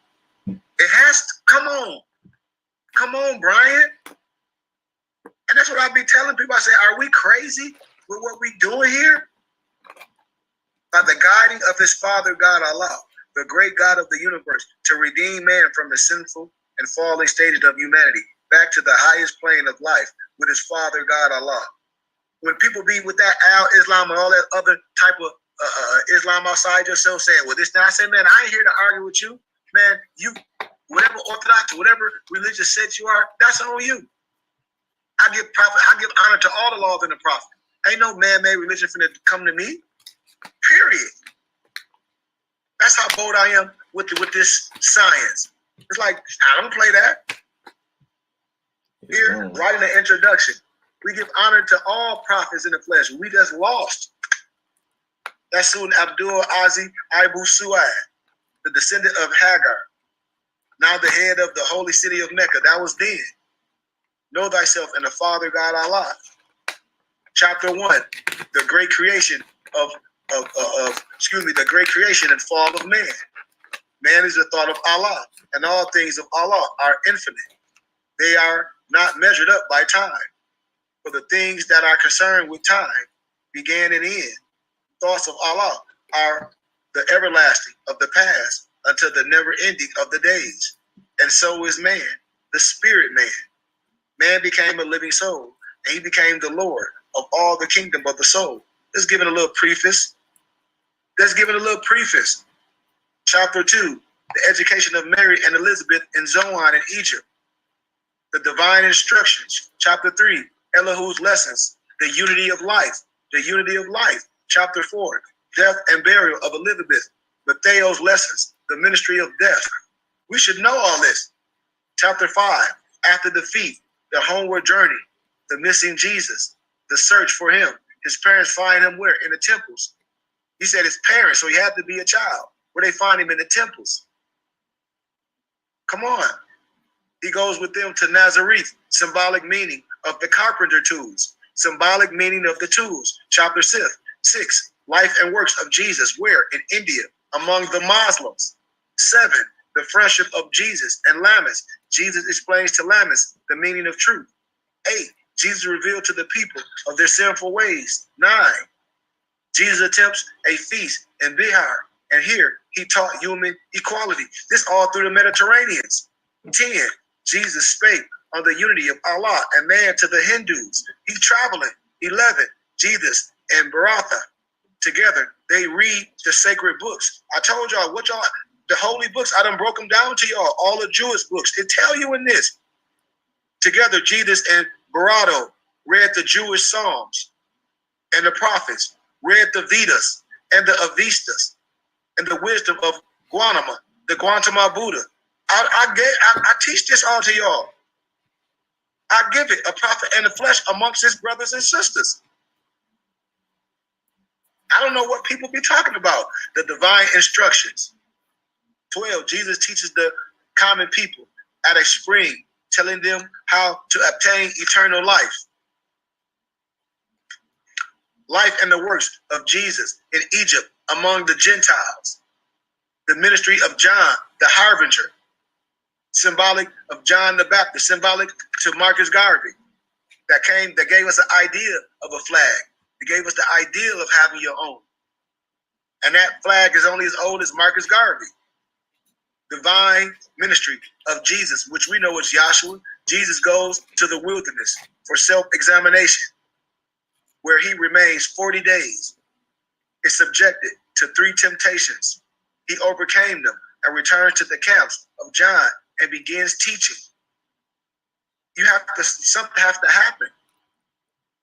It has to. Come on. Come on, Brian. And that's what I be telling people. I say, are we crazy with what we doing here? By the guiding of his Father God Allah, the great God of the universe, to redeem man from the sinful and falling stages of humanity back to the highest plane of life with his Father God Allah. When people be with that Al-Islam and all that other type of Islam outside yourself saying, well, this now, I say, man, I ain't here to argue with you. Man, you, whatever Orthodox, whatever religious sect you are, that's on you. I give honor to all the laws in the prophet. Ain't no man-made religion finna come to me. Period. That's how bold I am with this science. It's like, I don't play that. Here, right in the introduction, we give honor to all prophets in the flesh. We just lost. That's Sultan Abdul Aziz Abu Su'ad, the descendant of Hagar, now the head of the holy city of Mecca. That was then. Know thyself and the Father God Allah. Chapter 1, the great creation the great creation and fall of man. Man is the thought of Allah, and all things of Allah are infinite. They are not measured up by time. For the things that are concerned with time began and end. Thoughts of Allah are the everlasting of the past until the never ending of the days. And so is man, the spirit man. Man became a living soul, and he became the Lord of all the kingdom of the soul. Let's give it a little preface. Chapter 2, the education of Mary and Elizabeth in Zoan in Egypt. the divine instructions. Chapter 3, Elihu's lessons, the unity of life. The unity of life. Chapter 4, death and burial of Elizabeth. Mattheo's lessons, the ministry of death. We should know all this. Chapter 5, after defeat, the homeward journey, the missing Jesus, the search for him. His parents find him where? In the temples. He said his parents, so he had to be a child. Where they find him in the temples. Come on. He goes with them to Nazareth, symbolic meaning of the carpenter tools, symbolic meaning of the tools. Chapter 6, life and works of Jesus, where? In India, among the Muslims. 7, the friendship of Jesus and Lammas. Jesus explains to Lammas the meaning of truth. 8, Jesus revealed to the people of their sinful ways. 9, Jesus attempts a feast in Bihar, and here he taught human equality. This all through the Mediterraneans. 10, Jesus spake on the unity of Allah and man to the Hindus. He's traveling. 11, Jesus and Bharatha together, they read the sacred books. I told y'all, the holy books, I done broke them down to y'all, all the Jewish books. It tell you in this. Together, Jesus and Bharatha read the Jewish Psalms and the prophets, read the Vedas and the Avestas and the wisdom of Gautama, the Gautama Buddha. I teach this all to y'all. I give it, a prophet in the flesh amongst his brothers and sisters. I don't know what people be talking about. The divine instructions. 12, Jesus teaches the common people at a spring, telling them how to obtain eternal life. Life and the works of Jesus in Egypt among the Gentiles. The ministry of John, the harbinger, symbolic of John the Baptist, symbolic to Marcus Garvey, that gave us an idea of a flag. It gave us the ideal of having your own. And that flag is only as old as Marcus Garvey. Divine ministry of Jesus, which we know is Yahshua. Jesus goes to the wilderness for self-examination, where he remains 40 days. Is subjected to 3 temptations. He overcame them and returns to the camps of John and begins teaching. Something has to happen.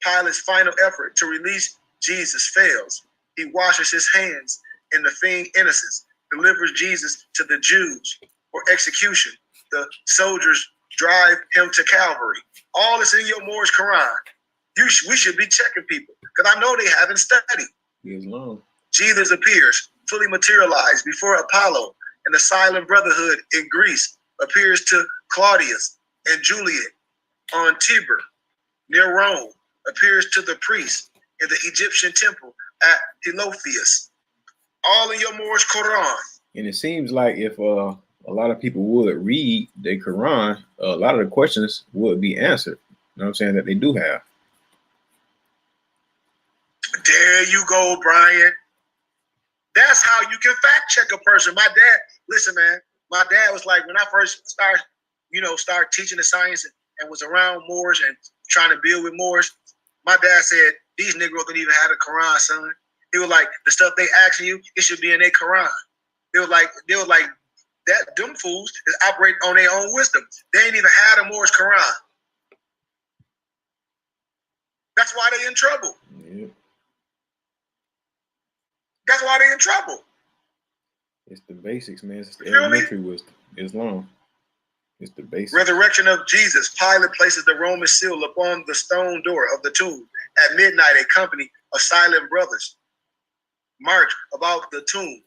Pilate's final effort to release Jesus fails. He washes his hands in the feigned innocence, delivers Jesus to the Jews for execution. The soldiers drive him to Calvary. All is in your Moore's Quran. We should be checking people, because I know they haven't studied. Jesus appears, fully materialized before Apollo, and the silent brotherhood in Greece appears to Claudius and Juliet on Tiber, near Rome, appears to the priests in the Egyptian temple at Heliopolis. All in your Moore's Quran. And it seems like if a lot of people would read the Quran, a lot of the questions would be answered. You know what I'm saying? That they do have. There you go, Brian. That's how you can fact check a person. My dad, listen, man, my dad was like, when I first started teaching the science and was around Moors and trying to build with Moors, my dad said, these Negroes don't even have a Quran, son. He was like, the stuff they asking you, it should be in their Quran. They were like, that them fools is operating on their own wisdom. They ain't even had a Moors Quran. That's why they in trouble. Yeah. That's why they in trouble. It's the basics, man. It's the elementary wisdom. Islam. It's the basics. Resurrection of Jesus. Pilate places the Roman seal upon the stone door of the tomb. At midnight, a company of silent brothers march about the tomb.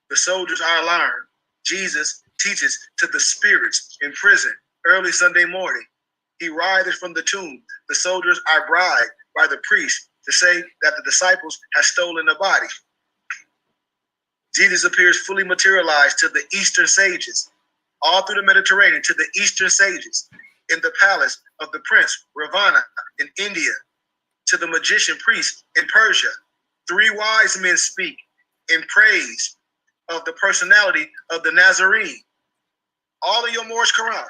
The soldiers are alarmed. Jesus teaches to the spirits in prison early Sunday morning. He rises from the tomb. The soldiers are bribed by the priest to say that the disciples have stolen the body. Jesus appears fully materialized to the Eastern sages, all through the Mediterranean, to the Eastern sages, in the palace of the prince Ravana in India, to the magician priest in Persia. 3 wise men speak in praise of the personality of the Nazarene. All of your Moore's Quran.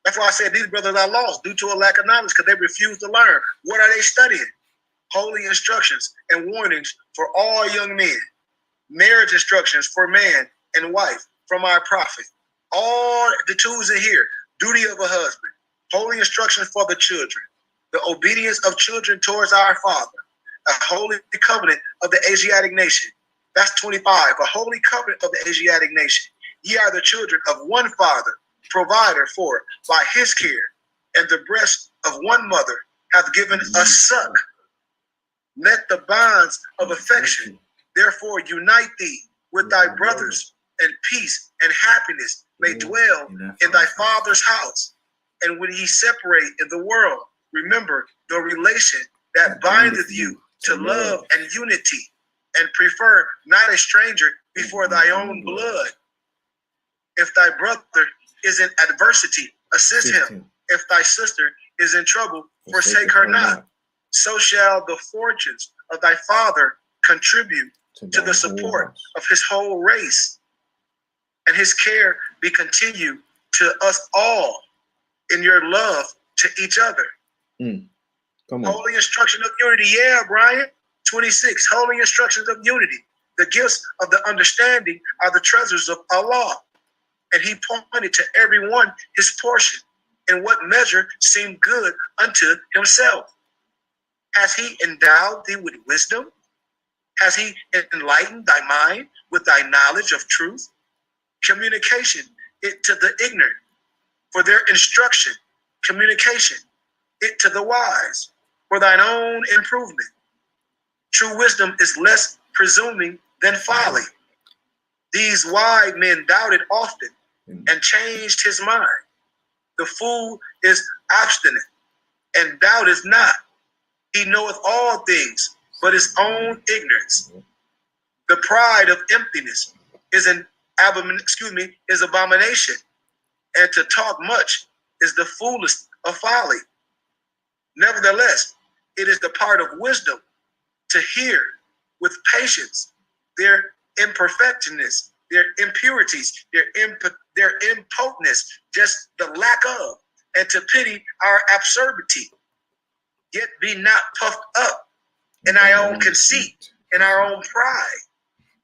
That's why I said these brothers are lost due to a lack of knowledge, because they refuse to learn. What are they studying? Holy instructions and warnings for all young men. Marriage instructions for man and wife from our prophet. All the tools in here. Duty of a husband. Holy instruction for the children. The obedience of children towards our Father. A holy covenant of the Asiatic nation. That's 25. A holy covenant of the Asiatic nation. Ye are the children of one Father, provider for by his care, and the breast of one mother hath given us suck. Let the bonds of affection therefore unite thee with thy brothers, and peace and happiness may dwell in thy father's house. And when ye separate in the world, remember the relation that bindeth you to love and unity, and prefer not a stranger before thy own blood. If thy brother is in adversity, assist him. If thy sister is in trouble, forsake her not. So shall the fortunes of thy father contribute to the support of his whole race, and his care be continued to us all in your love to each other. Come on. Holy instruction of unity. Yeah, Brian. 26. Holy instructions of unity. The gifts of the understanding are the treasures of Allah. And he pointed to every one his portion, in what measure seemed good unto himself. Has he endowed thee with wisdom? Has he enlightened thy mind with thy knowledge of truth? Communication it to the ignorant, for their instruction. Communication it to the wise, for thine own improvement. True wisdom is less presuming than folly. These wise men doubted often and changed his mind. The fool is obstinate and doubteth not. He knoweth all things, but his own ignorance. The pride of emptiness is an abomination, and to talk much is the foolish of folly. Nevertheless, it is the part of wisdom to hear with patience their imperfectness, their impurities, their impotence, just the lack of, and to pity our absurdity. Yet be not puffed up in our own conceit, in our own pride,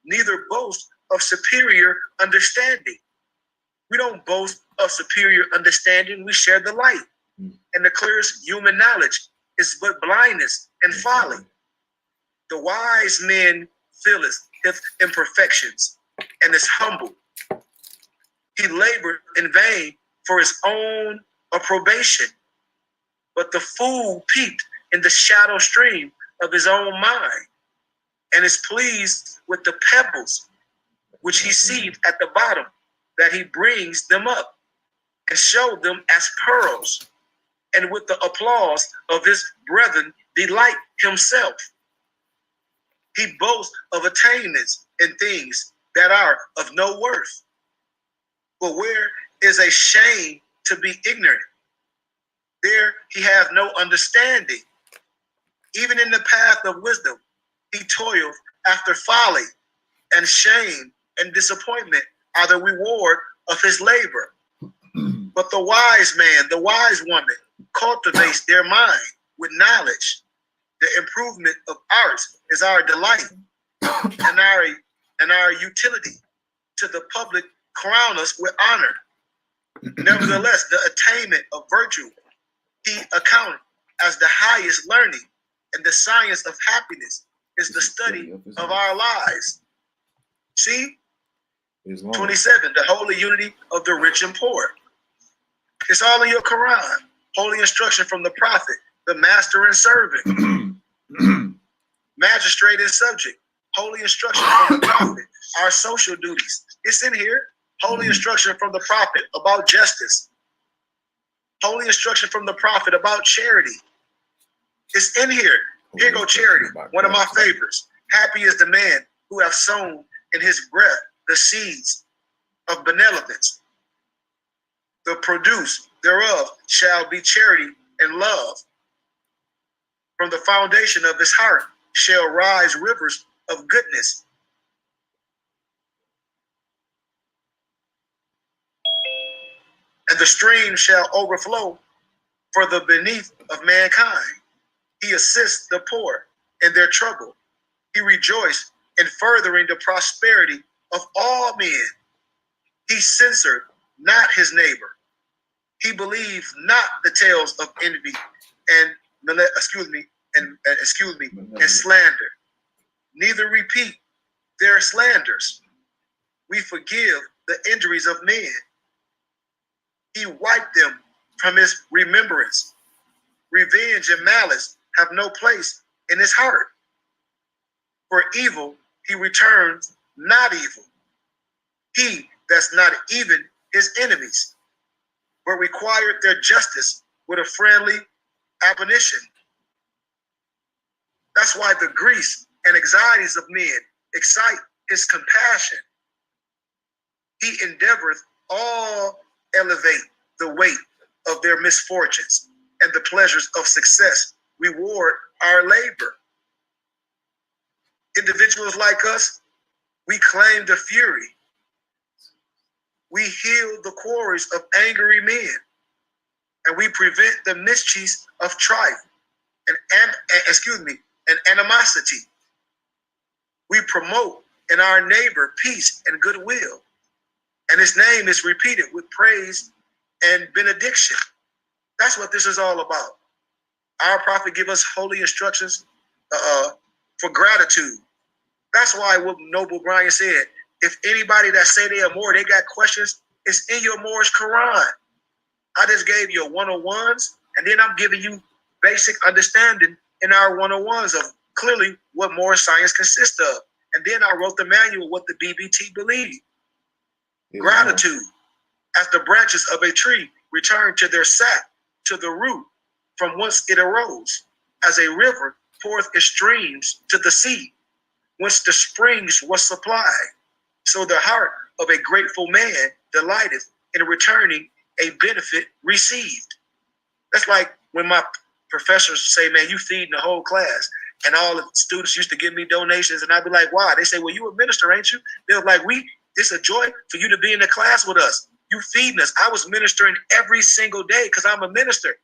neither boast of superior understanding. We don't boast of superior understanding, we share the light. And the clearest human knowledge is but blindness and folly. The wise man feeleth his imperfections and is humble. He labored in vain for his own approbation, but the fool peeped in the shadow stream of his own mind, and is pleased with the pebbles which he sees at the bottom, that he brings them up and show them as pearls, and with the applause of his brethren delight himself. He boasts of attainments in things that are of no worth. But where is a shame to be ignorant? There he hath no understanding. Even in the path of wisdom, he toileth after folly, and shame and disappointment are the reward of his labor. But the wise man, the wise woman, cultivates their mind with knowledge. The improvement of arts is our delight, and our utility to the public crown us with honor. Nevertheless, the attainment of virtue he accounted as the highest learning, and the science of happiness is the study of our lives. See? 27, the holy unity of the rich and poor. It's all in your Quran. Holy instruction from the prophet, the master and servant, magistrate and subject. Holy instruction from the prophet, our social duties. It's in here. Holy instruction from the prophet about justice. Holy instruction from the prophet about charity. It's in here. Here go charity, one of my favorites. Happy is the man who hath sown in his breath the seeds of benevolence. The produce thereof shall be charity and love. From the foundation of his heart shall rise rivers of goodness. And the stream shall overflow for the beneath of mankind. He assists the poor in their trouble. He rejoiced in furthering the prosperity of all men. He censored not his neighbor. He believed not the tales of envy and and slander. Neither repeat their slanders. We forgive the injuries of men. He wiped them from his remembrance. Revenge and malice have no place in his heart. For evil he returns not evil. He that's not even his enemies, but required their justice with a friendly admonition. That's why the griefs and anxieties of men excite his compassion. He endeavoreth all elevate the weight of their misfortunes, and the pleasures of success reward our labor. Individuals like us, we claim the fury. We heal the quarries of angry men, and we prevent the mischiefs of strife and animosity. We promote in our neighbor peace and goodwill, and his name is repeated with praise and benediction. That's what this is all about. Our prophet give us holy instructions for gratitude. That's why what Noble Brian said, if anybody that say they are more, they got questions, it's in your Moorish Quran. I just gave you 101s, and then I'm giving you basic understanding in our 101s of clearly what Moorish science consists of. And then I wrote the manual what the BBT believe. Gratitude, as the branches of a tree return to their sap, to the root from whence it arose, as a river poureth its streams to the sea, whence the springs was supplied. So the heart of a grateful man delighteth in returning a benefit received. That's like when my professors say, man, you feeding the whole class. And all the students used to give me donations, and I'd be like, why? They say, well, you a minister, ain't you? They're like, it's a joy for you to be in the class with us. You feeding us. I was ministering every single day because I'm a minister.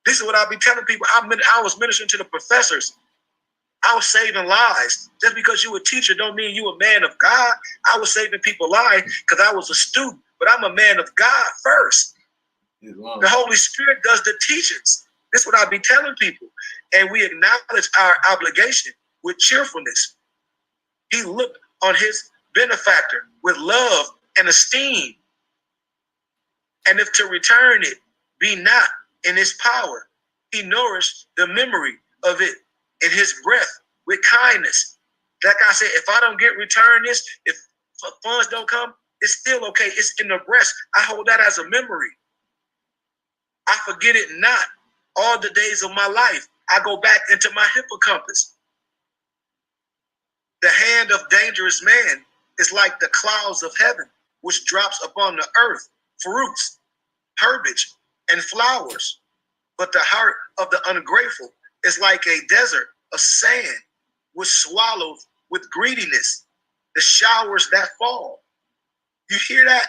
This is what I be telling people. I was ministering to the professors. I was saving lives. Just because you a teacher don't mean you a man of God. I was saving people lives because I was a student, but I'm a man of God first. The Holy Spirit does the teachings. This is what I be telling people. And we acknowledge our obligation with cheerfulness. He looked on his benefactor with love and esteem. And if to return it be not in his power, he nourished the memory of it in his breath with kindness. Like I said, if I don't get returned this, if funds don't come, it's still okay. It's in the breast. I hold that as a memory. I forget it not all the days of my life. I go back into my hippocampus. The hand of dangerous man is like the clouds of heaven, which drops upon the earth, fruits, herbage, and flowers. But the heart of the ungrateful is like a desert of sand, which swallows with greediness the showers that fall. You hear that?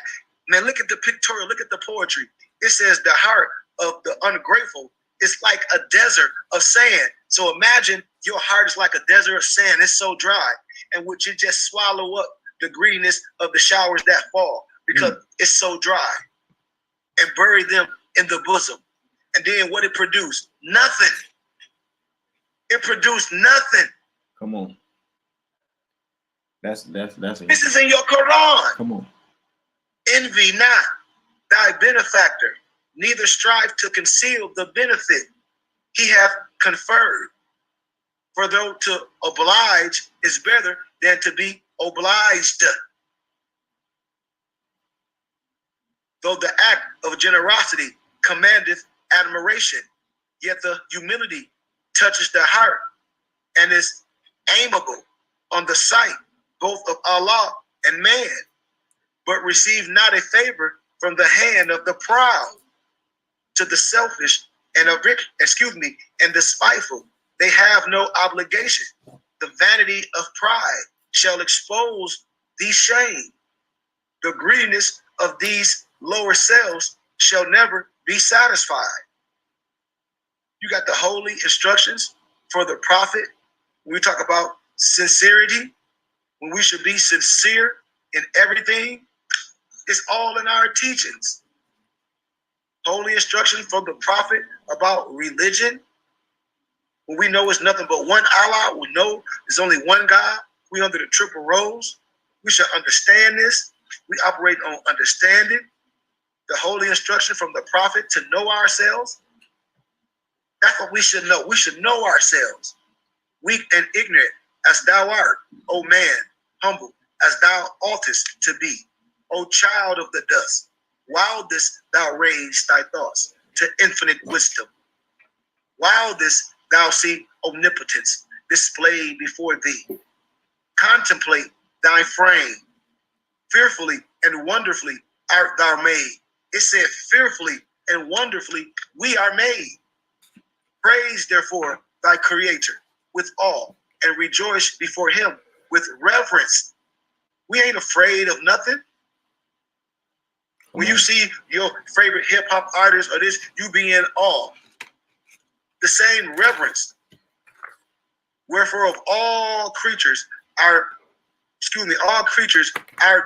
Man, look at the pictorial, look at the poetry. It says the heart of the ungrateful is like a desert of sand. So imagine your heart is like a desert of sand. It's so dry. And would you just swallow up the greediness of the showers that fall because it's so dry, and bury them in the bosom? And then what it produced? Nothing. It produced nothing. Come on. That's This is in your Quran. Come on. Envy not thy benefactor, neither strive to conceal the benefit he hath conferred. For though to oblige is better than to be obliged. Though the act of generosity commandeth admiration, yet the humility touches the heart and is aimable on the sight both of Allah and man, but receive not a favor from the hand of the proud. To the selfish and and the spiteful, they have no obligation. The vanity of pride shall expose these shame. The greediness of these lower selves shall never be satisfied. You got the holy instructions for the prophet. When we talk about sincerity, when we should be sincere in everything, it's all in our teachings. holy instruction from the prophet about religion, when we know it's nothing but one Allah, we know there's only one God, we under the triple rose, we should understand this. We operate on understanding the holy instruction from the prophet to know ourselves. That's what we should know. We should know ourselves. Weak and ignorant as thou art, O man, humble as thou oughtest to be, O child of the dust. Wildest thou raise thy thoughts to infinite wisdom. Wildest thou see omnipotence displayed before thee. Contemplate thy frame. Fearfully and wonderfully art thou made. It said fearfully and wonderfully we are made. Praise therefore thy creator with awe and rejoice before him with reverence. We ain't afraid of nothing. When you see your favorite hip hop artist or this, you be in awe. The same reverence. Wherefore of all creatures art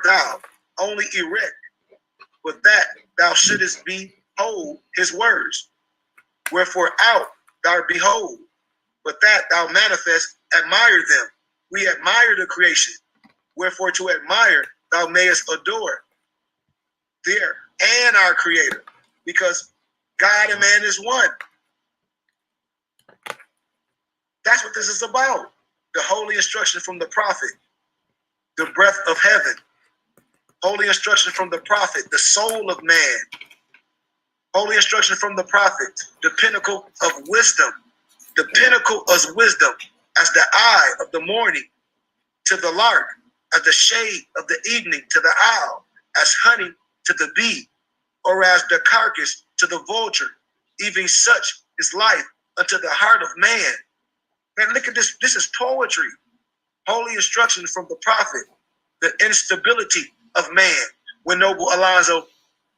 thou only erect, but that thou shouldest behold his words. Wherefore out thou behold, but that thou manifest admire them. We admire the creation. Wherefore to admire thou mayest adore there and our creator, because God and man is one. That's what this is about. The holy instruction from the prophet, the breath of heaven. Holy instruction from the prophet, the soul of man. Holy instruction from the prophet, the pinnacle of wisdom. The pinnacle of wisdom as the eye of the morning to the lark, as the shade of the evening to the owl, as honey to the bee, or as the carcass to the vulture. Even such is life unto the heart of man. Man, look at this. This is poetry. Holy instruction from the prophet, the instability of man. When Noble Alonzo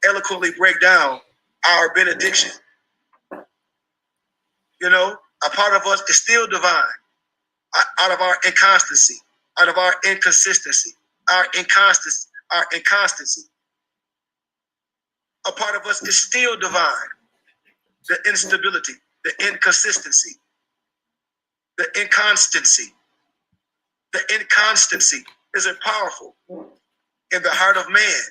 eloquently break down our benediction. You know, a part of us is still divine. Out of our inconstancy, out of our inconsistency, our inconstancy. A part of us is still divine. The instability, the inconsistency, the inconstancy. The inconstancy is powerful in the heart of man.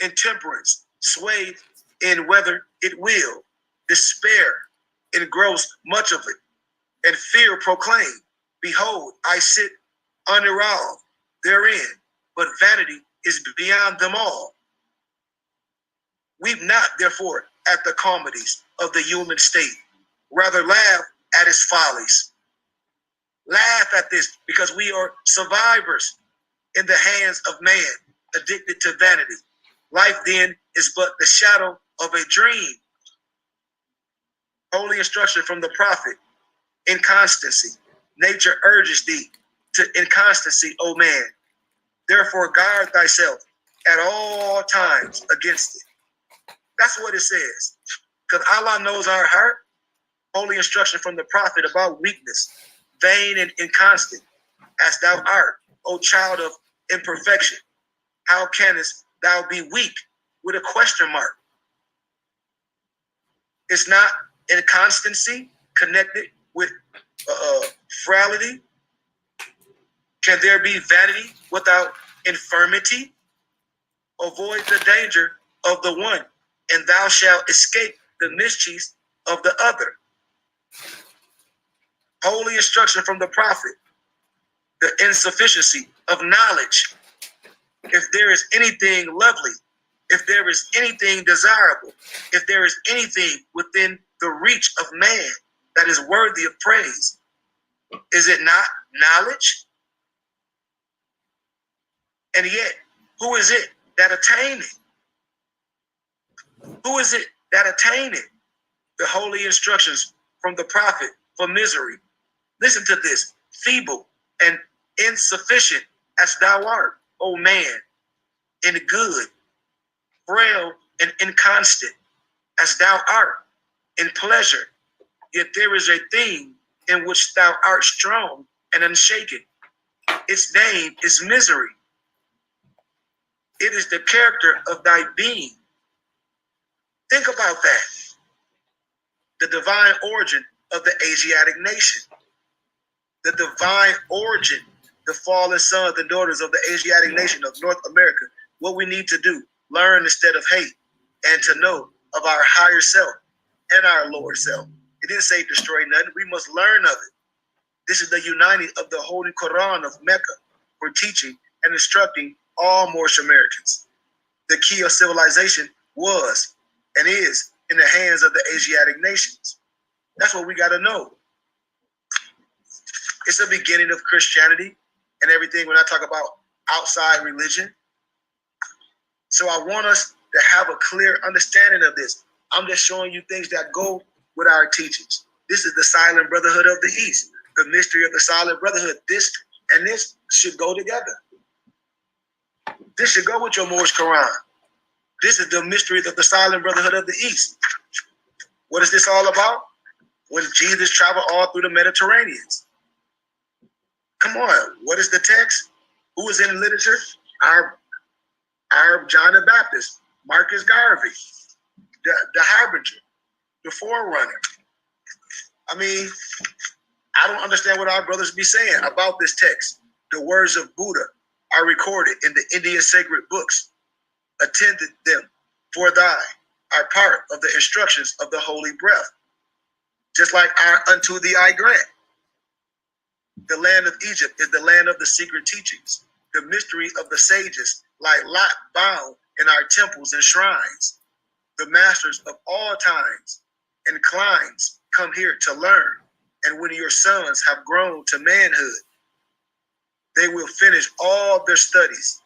Intemperance, swayed in whether it will, despair engross much of it, and fear proclaim, behold, I sit unaroused therein, but vanity is beyond them all. Weep not, therefore, at the comedies of the human state, rather laugh at its follies. Laugh at this, because we are survivors in the hands of man, addicted to vanity. Life then is but the shadow of a dream. Holy instruction from the prophet, inconstancy. Nature urges thee to inconstancy, O man. Therefore guard thyself at all times against it. That's what it says. Because Allah knows our heart. Holy instruction from the prophet about weakness, vain and inconstant, as thou art, O child of imperfection. How canst thou be weak with a question mark? It's not inconstancy connected with frailty. Can there be vanity without infirmity? Avoid the danger of the one, and thou shalt escape the mischiefs of the other. Holy instruction from the prophet, the insufficiency of knowledge. If there is anything lovely, if there is anything desirable, if there is anything within the reach of man that is worthy of praise, is it not knowledge? And yet, who is it that attain it? Who is it that attain it? The holy instructions from the prophet for misery. Listen to this. Feeble and insufficient as thou art, O man, in good, frail and inconstant as thou art in pleasure, yet there is a thing in which thou art strong and unshaken. Its name is misery. It is the character of thy being. Think about that. The divine origin of the Asiatic nation. The divine origin, the fallen sons and daughters of the Asiatic nation of North America. What we need to do, learn instead of hate, and to know of our higher self and our lower self. It didn't say destroy nothing. We must learn of it. This is the uniting of the Holy Quran of Mecca for teaching and instructing all Moorish Americans. The key of civilization was and is in the hands of the Asiatic nations. That's what we got to know. It's the beginning of Christianity and everything when I talk about outside religion. So I want us to have a clear understanding of this. I'm just showing you things that go with our teachings. This is the silent brotherhood of the East, the mystery of the silent brotherhood. This and this should go together. This should go with your Moorish Quran. This is the mystery of the silent brotherhood of the East. What is this all about? When Jesus traveled all through the Mediterranean. Come on, what is the text? Who is in literature? Our John the Baptist, Marcus Garvey, the Harbinger, the Forerunner. I mean, I don't understand what our brothers be saying about this text. The words of Buddha are recorded in the Indian sacred books. Attended them for thy are part of the instructions of the holy breath. Just like our unto thee I grant. The land of Egypt is the land of the secret teachings. The mystery of the sages lie lot bound in our temples and shrines. The masters of all times and climes come here to learn. And when your sons have grown to manhood, they will finish all their studies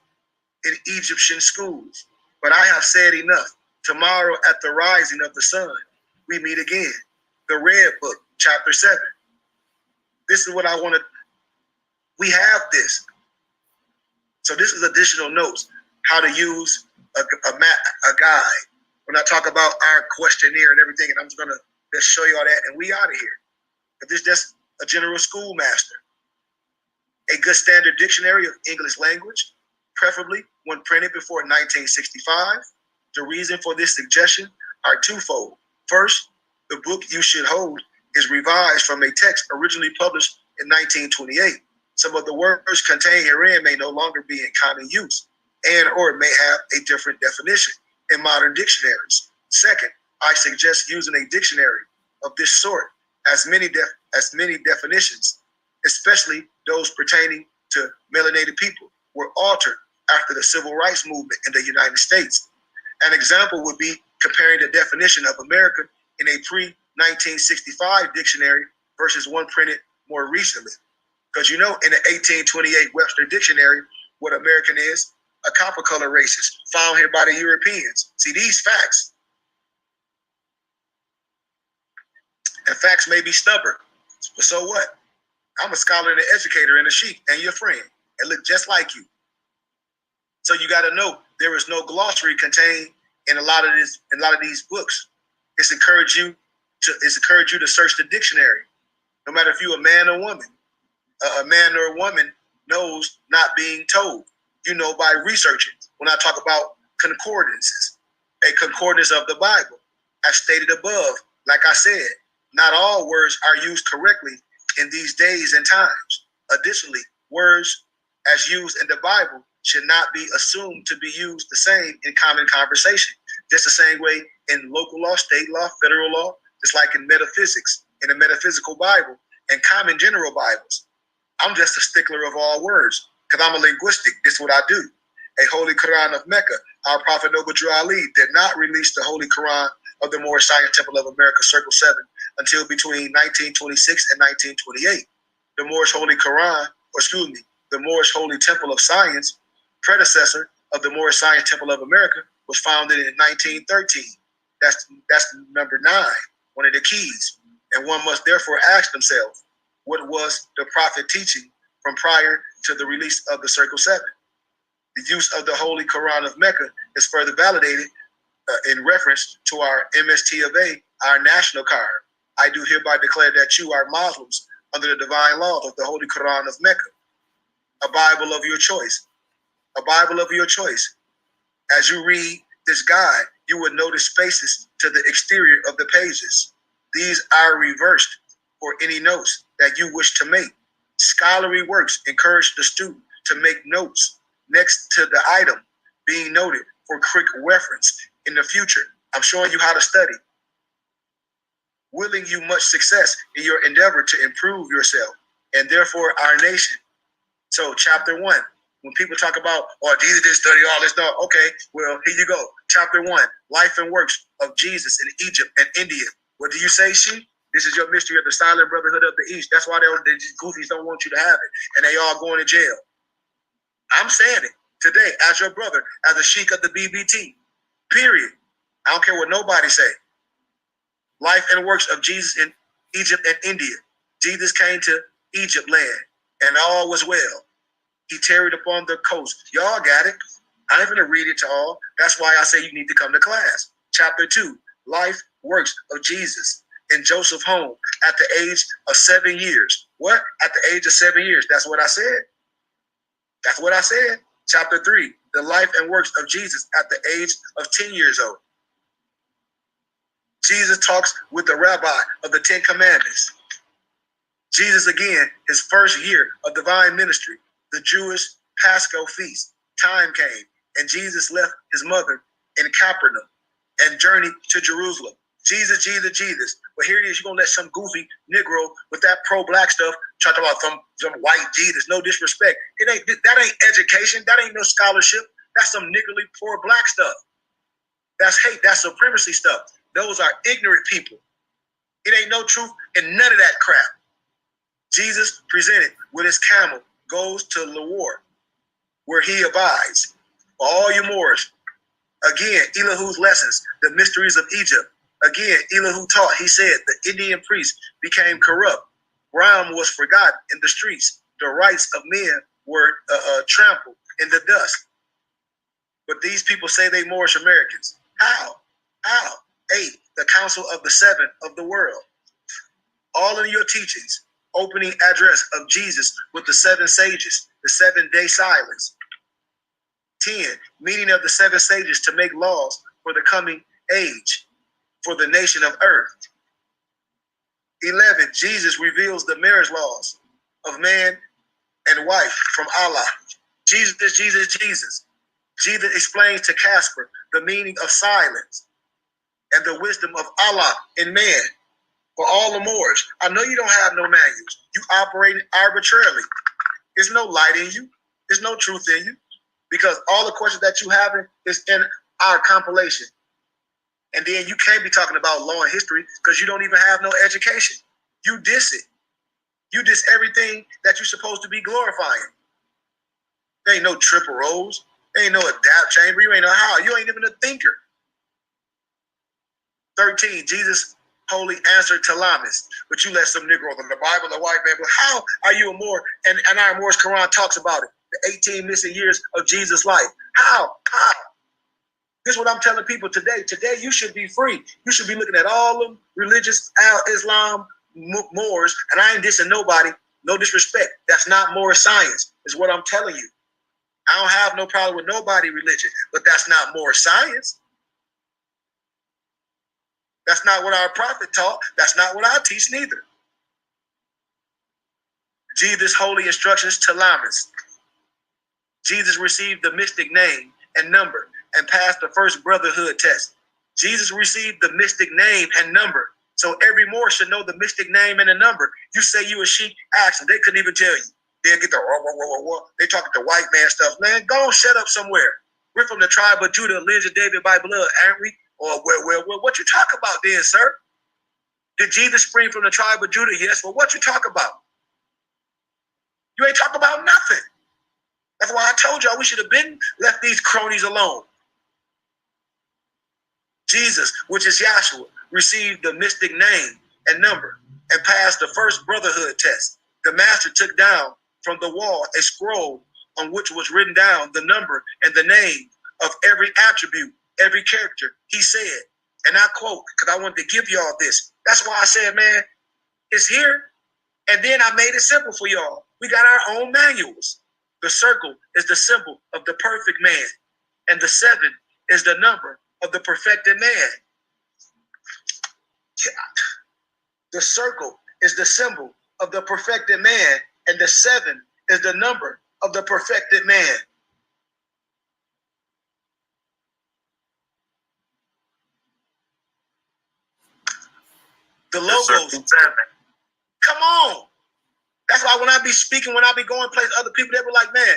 in Egyptian schools. But I have said enough. Tomorrow at the rising of the sun, we meet again. The Red Book, chapter 7. This is what I want to, we have this. So this is additional notes, how to use a guide. When I talk about our questionnaire and everything, and I'm just going to just show you all that, and we out of here. But this is just a general schoolmaster. A good standard dictionary of English language, preferably when printed before 1965. The reason for this suggestion are twofold. First, the book you should hold is revised from a text originally published in 1928. Some of the words contained herein may no longer be in common use and or may have a different definition in modern dictionaries. Second, I suggest using a dictionary of this sort as many definitions, especially those pertaining to melanated people, were altered after the civil rights movement in the United States. An example would be comparing the definition of America in a pre-1965 dictionary versus one printed more recently. Because you know, in the 1828 Webster Dictionary, what American is, a copper color racist found here by the Europeans. See, these facts, and facts may be stubborn, but so what? I'm a scholar and an educator and a Sheik and your friend, and look just like you. So you got to know there is no glossary contained in a lot of these books. It's encourage you to search the dictionary, no matter if you're a man or woman. A man or a woman knows not being told. You know by researching. When I talk about concordances, a concordance of the Bible, as stated above, like I said, not all words are used correctly in these days and times. Additionally, words as used in the Bible should not be assumed to be used the same in common conversation. Just the same way in local law, state law, federal law, just like in metaphysics, in the metaphysical Bible, and common general Bibles. I'm just a stickler of all words because I'm a linguistic. This is what I do. A Holy Quran of Mecca. Our Prophet Noble Drew Ali did not release the Holy Quran of the Moorish Science Temple of America, Circle 7, until between 1926 and 1928. The Moorish Holy Quran, the Moorish Holy Temple of Science, predecessor of the Moorish Science Temple of America, was founded in 1913. That's number 9, one of the keys. And one must therefore ask themselves, what was the Prophet teaching from prior to the release of the Circle 7? The use of the Holy Quran of Mecca is further validated in reference to our MST of A, our national card. I do hereby declare that you are Muslims under the divine law of the Holy Quran of Mecca. A Bible of your choice. A Bible of your choice. As you read this guide, you would notice spaces to the exterior of the pages. These are reversed for any notes that you wish to make. Scholarly works encourage the student to make notes next to the item being noted for quick reference in the future. I'm showing you how to study. Willing you much success in your endeavor to improve yourself and therefore our nation. So chapter 1, when people talk about, oh, Jesus didn't study all this stuff. Okay, well, here you go. Chapter 1, life and works of Jesus in Egypt and India. What do you say, Sheik? This is your mystery of the silent brotherhood of the East. That's why these goofies don't want you to have it. And they all going to jail. I'm saying it today as your brother, as a Sheik of the BBT. Period. I don't care what nobody say. Life and works of Jesus in Egypt and India. Jesus came to Egypt land, and all was well. He tarried upon the coast. Y'all got it. I ain't going to read it to all. That's why I say you need to come to class. Chapter 2, life, works of Jesus in Joseph's home at the age of 7 years. What? At the age of 7 years. That's what I said. That's what I said. Chapter 3, the life and works of Jesus at the age of 10 years old. Jesus talks with the rabbi of the 10 Commandments. Jesus again, his first year of divine ministry, the Jewish Paschal feast. Time came, and Jesus left his mother in Capernaum and journeyed to Jerusalem. Jesus. But here it is, you're going to let some goofy Negro with that pro-black stuff talk about some white Jesus. No disrespect. That ain't education. That ain't no scholarship. That's some niggly poor black stuff. That's hate. That's supremacy stuff. Those are ignorant people. It ain't no truth in none of that crap. Jesus, presented with his camel, goes to Lawar, where he abides. For all you Moors, again, Elihu's lessons, the mysteries of Egypt. Again, Elihu taught, he said, the Indian priests became corrupt. Brown was forgotten in the streets. The rights of men were trampled in the dust. But these people say they Moorish Americans. How? 8, the council of the 7 of the world. All in your teachings, opening address of Jesus with the 7 sages, the 7-day silence. 10, meeting of the 7 sages to make laws for the coming age, for the nation of earth. 11, Jesus reveals the marriage laws of man and wife from Allah. Jesus. Jesus explains to Casper the meaning of silence and the wisdom of Allah in man. For all the Moors, I know you don't have no manuals. You operate arbitrarily. There's no light in you. There's no truth in you. Because all the questions that you have is in our compilation. And then you can't be talking about law and history because you don't even have no education. You diss it. You diss everything that you're supposed to be glorifying. There ain't no triple rows. There ain't no adapt chamber. You ain't know how. You ain't even a thinker. 13, Jesus holy answered Talamis, but you let some Negroes in the Bible, the white man. But how are you a Moor? And our Moorish Quran talks about it. The 18 missing years of Jesus' life. How? This is what I'm telling people today. Today, you should be free. You should be looking at all them religious Islam Moors, and I ain't dissing nobody. No disrespect. That's not Moorish science, is what I'm telling you. I don't have no problem with nobody religion, but that's not Moorish science. That's not what our prophet taught. That's not what I teach neither. Jesus' holy instructions to Lamas. Jesus received the mystic name and number and passed the first brotherhood test. Jesus received the mystic name and number. So every Moor should know the mystic name and the number. You say you a Sheik, ask them. They couldn't even tell you. They'll get the they talking the white man stuff. Man, go and shut up somewhere. We're from the tribe of Judah, lineage of David by blood, aren't we? Or well, what you talk about then, sir? Did Jesus spring from the tribe of Judah? Yes. Well, what you talk about? You ain't talk about nothing. That's why I told y'all we should have been left these cronies alone. Jesus, which is Yahshua, received the mystic name and number and passed the first brotherhood test. The master took down from the wall a scroll on which was written down the number and the name of every attribute, every character. He said, and I quote, because I wanted to give y'all this. That's why I said, man, it's here. And then I made it simple for y'all. We got our own manuals. The circle is the symbol of the perfect man. And the 7 is the number of the perfected man. The circle is the symbol of the perfected man, and the 7 is the number of the perfected man. The logos. Come on. That's why when I be speaking, when I be going places, other people, they be like, man,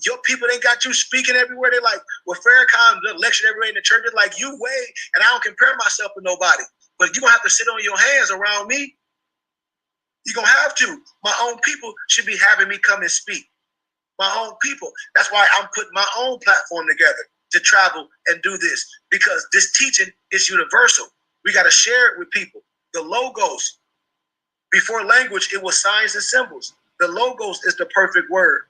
your people, they got you speaking everywhere. They like, well, Farrakhan lectured everywhere in the church. They're like, you way, and I don't compare myself with nobody. But you're going to have to sit on your hands around me. You're going to have to. My own people should be having me come and speak. My own people. That's why I'm putting my own platform together to travel and do this, because this teaching is universal. We got to share it with people. The logos, before language, it was signs and symbols. The logos is the perfect word,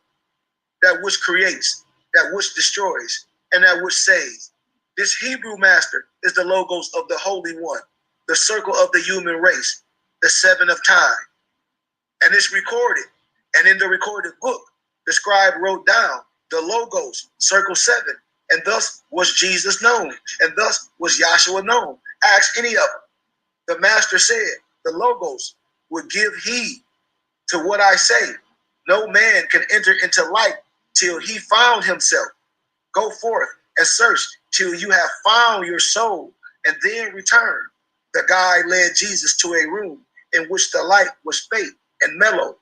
that which creates, that which destroys, and that which saves. This Hebrew master is the logos of the Holy One, the circle of the human race, the 7 of time. And it's recorded. And in the recorded book, the scribe wrote down the logos, circle 7, and thus was Jesus known, and thus was Yahshua known. Ask any of them. The master said, the logos would give heed to what I say. No man can enter into light till he found himself. Go forth and search till you have found your soul, and then return. The guide led Jesus to a room in which the light was faint and mellow,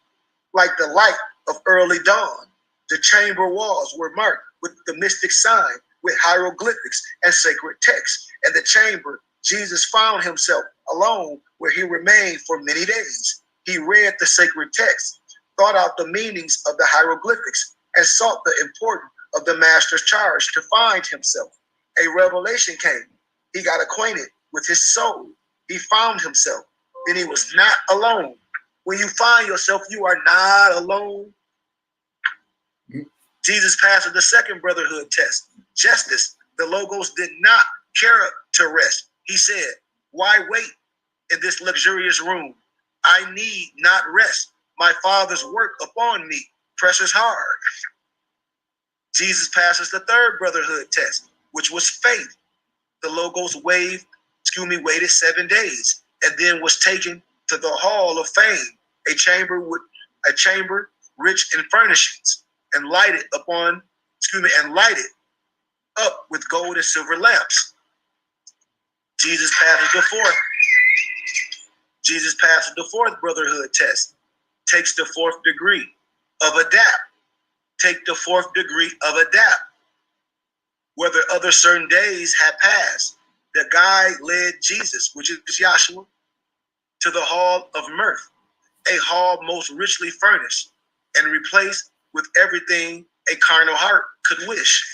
like the light of early dawn. The chamber walls were marked with the mystic sign, with hieroglyphics and sacred texts. And the chamber, Jesus found himself alone, where he remained for many days. He read the sacred text, thought out the meanings of the hieroglyphics, and sought the importance of the master's charge to find himself. A revelation came. He got acquainted with his soul. He found himself. Then he was not alone. When you find yourself, you are not alone. Jesus passed the second brotherhood test. Justice, the logos did not care to rest. He said, why wait in this luxurious room? I need not rest. My Father's work upon me presses hard. Jesus passes the third brotherhood test, which was faith. The logos waited 7 days, and then was taken to the hall of fame, a chamber rich in furnishings, and lighted up with gold and silver lamps. Jesus passes the fourth brotherhood test, takes the 4th degree of adapt. Take the 4th degree of adapt. Whether other certain days had passed, the guide led Jesus, which is Yahshua, to the hall of mirth, a hall most richly furnished and replaced with everything a carnal heart could wish.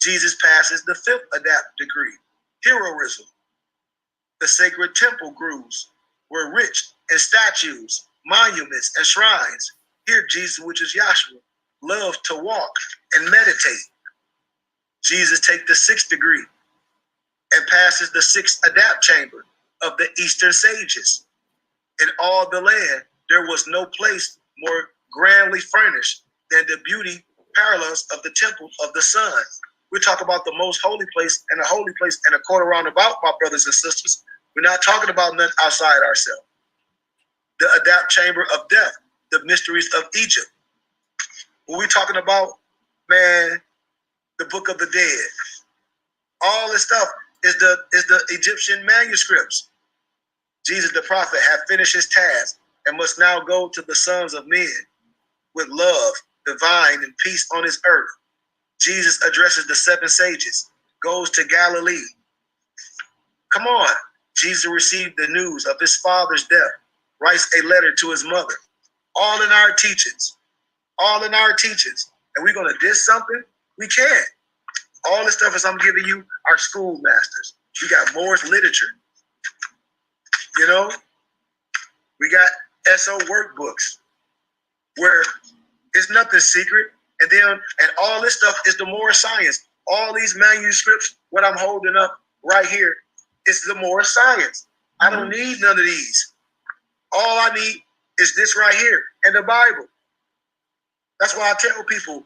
Jesus passes the 5th adapt degree, heroism. The sacred temple grooves were rich in statues, monuments, and shrines. Here Jesus, which is Yahshua, loved to walk and meditate. Jesus takes the 6th degree and passes the 6th adapt chamber of the Eastern sages. In all the land, there was no place more grandly furnished than the beauty parallels of the temple of the sun. We talk about the most holy place and a holy place and a quarter roundabout, my brothers and sisters. We're not talking about nothing outside ourselves. The adapt chamber of death, the mysteries of Egypt. When we're talking about, man, the book of the dead, all this stuff is the Egyptian manuscripts. Jesus the prophet had finished his task and must now go to the sons of men with love, divine, and peace on his earth. Jesus addresses the 7 sages, goes to Galilee. Come on. Jesus received the news of his father's death, writes a letter to his mother. All in our teachings. All in our teachings. And we're going to diss something? We can't. All the stuff as I'm giving you are schoolmasters. We got Moore's literature. You know? We got SO workbooks where it's nothing secret. And all this stuff is the Moore science. All these manuscripts, what I'm holding up right here, is the Moore science. I don't need none of these. All I need is this right here and the Bible. That's why I tell people,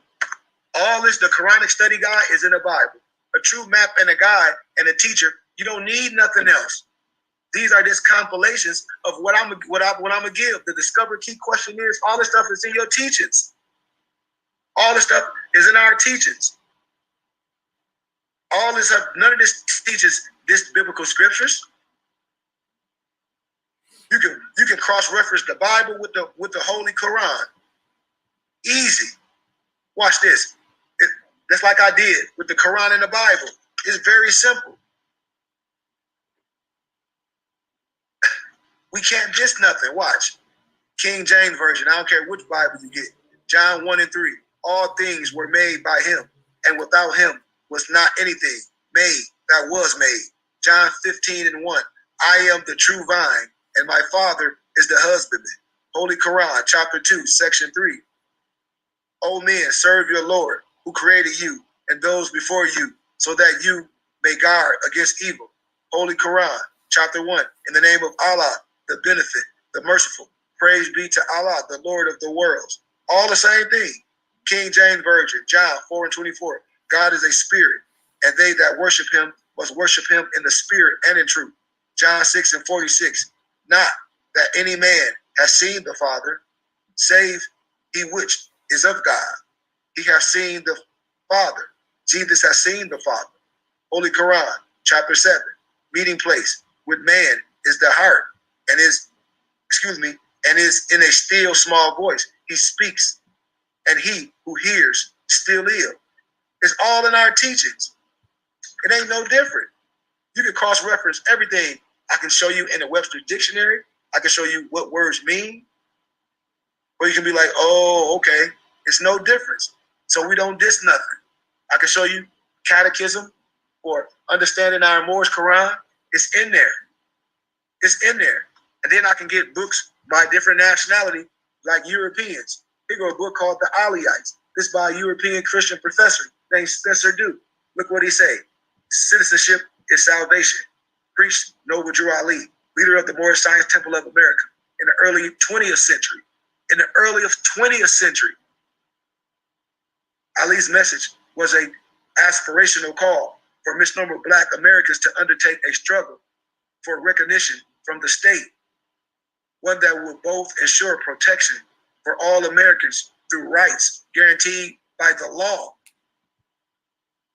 all this, the Quranic study guide is in the Bible. a true map and a guide and a teacher. You don't need nothing else. These are just compilations of what I'm gonna give. The Discover Key questionnaires, all this stuff is in your teachings. All this stuff is in our teachings. All this stuff, none of this teaches this biblical scriptures. You can cross-reference the Bible with the Holy Quran. Easy. Watch this. That's like I did with the Quran and the Bible. It's very simple. We can't miss nothing. Watch. King James Version. I don't care which Bible you get. John 1 and 3. All things were made by him, and without him was not anything made that was made. John 15 and 1. I am the true vine, and my Father is the husbandman. Holy Quran, chapter 2, section 3. O men, serve your Lord, who created you and those before you, so that you may guard against evil. Holy Quran, chapter 1. In the name of Allah, the benefit, the merciful. Praise be to Allah, the Lord of the worlds. All the same thing. King James Version, John 4 and 24. God is a spirit, and they that worship him must worship him in the spirit and in truth. John 6 and 46. Not that any man has seen the Father, save he which is of God. He has seen the Father. Jesus has seen the Father. Holy Quran, chapter 7. Meeting place with man is the heart, and is in a still small voice. He speaks, and he who hears still ill. It's all in our teachings. It ain't no different. You can cross-reference everything. I can show you in the Webster Dictionary. I can show you what words mean. Or you can be like, oh, okay. It's no difference. So we don't diss nothing. I can show you catechism or understanding our Moorish Quran. It's in there. It's in there. And then I can get books by different nationality, like Europeans. Here go a book called The Aliites. This by a European Christian professor named Spencer Duke. Look what he say. Citizenship is salvation. Priest Noble Drew Ali, leader of the Moorish Science Temple of America in the early 20th century. In the early 20th century, Ali's message was an aspirational call for misnomer Black Americans to undertake a struggle for recognition from the state, one that will both ensure protection for all Americans through rights guaranteed by the law.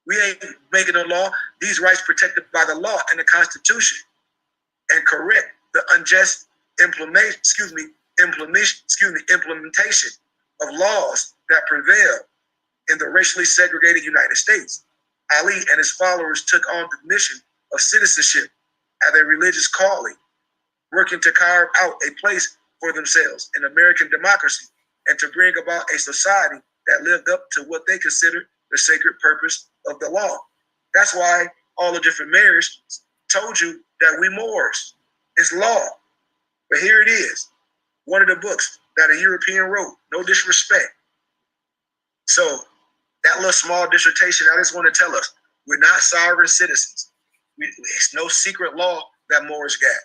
We ain't making a law. These rights protected by the law and the Constitution, and correct the unjust implementation of laws that prevail in the racially segregated United States. Ali and his followers took on the mission of citizenship as a religious calling, working to carve out a place for themselves in American democracy and to bring about a society that lived up to what they considered the sacred purpose of the law. That's why all the different mayors told you that we Moors. It's law. But here it is. One of the books that a European wrote. No disrespect. So that little small dissertation, I just want to tell us, we're not sovereign citizens. It's no secret law that Moors got.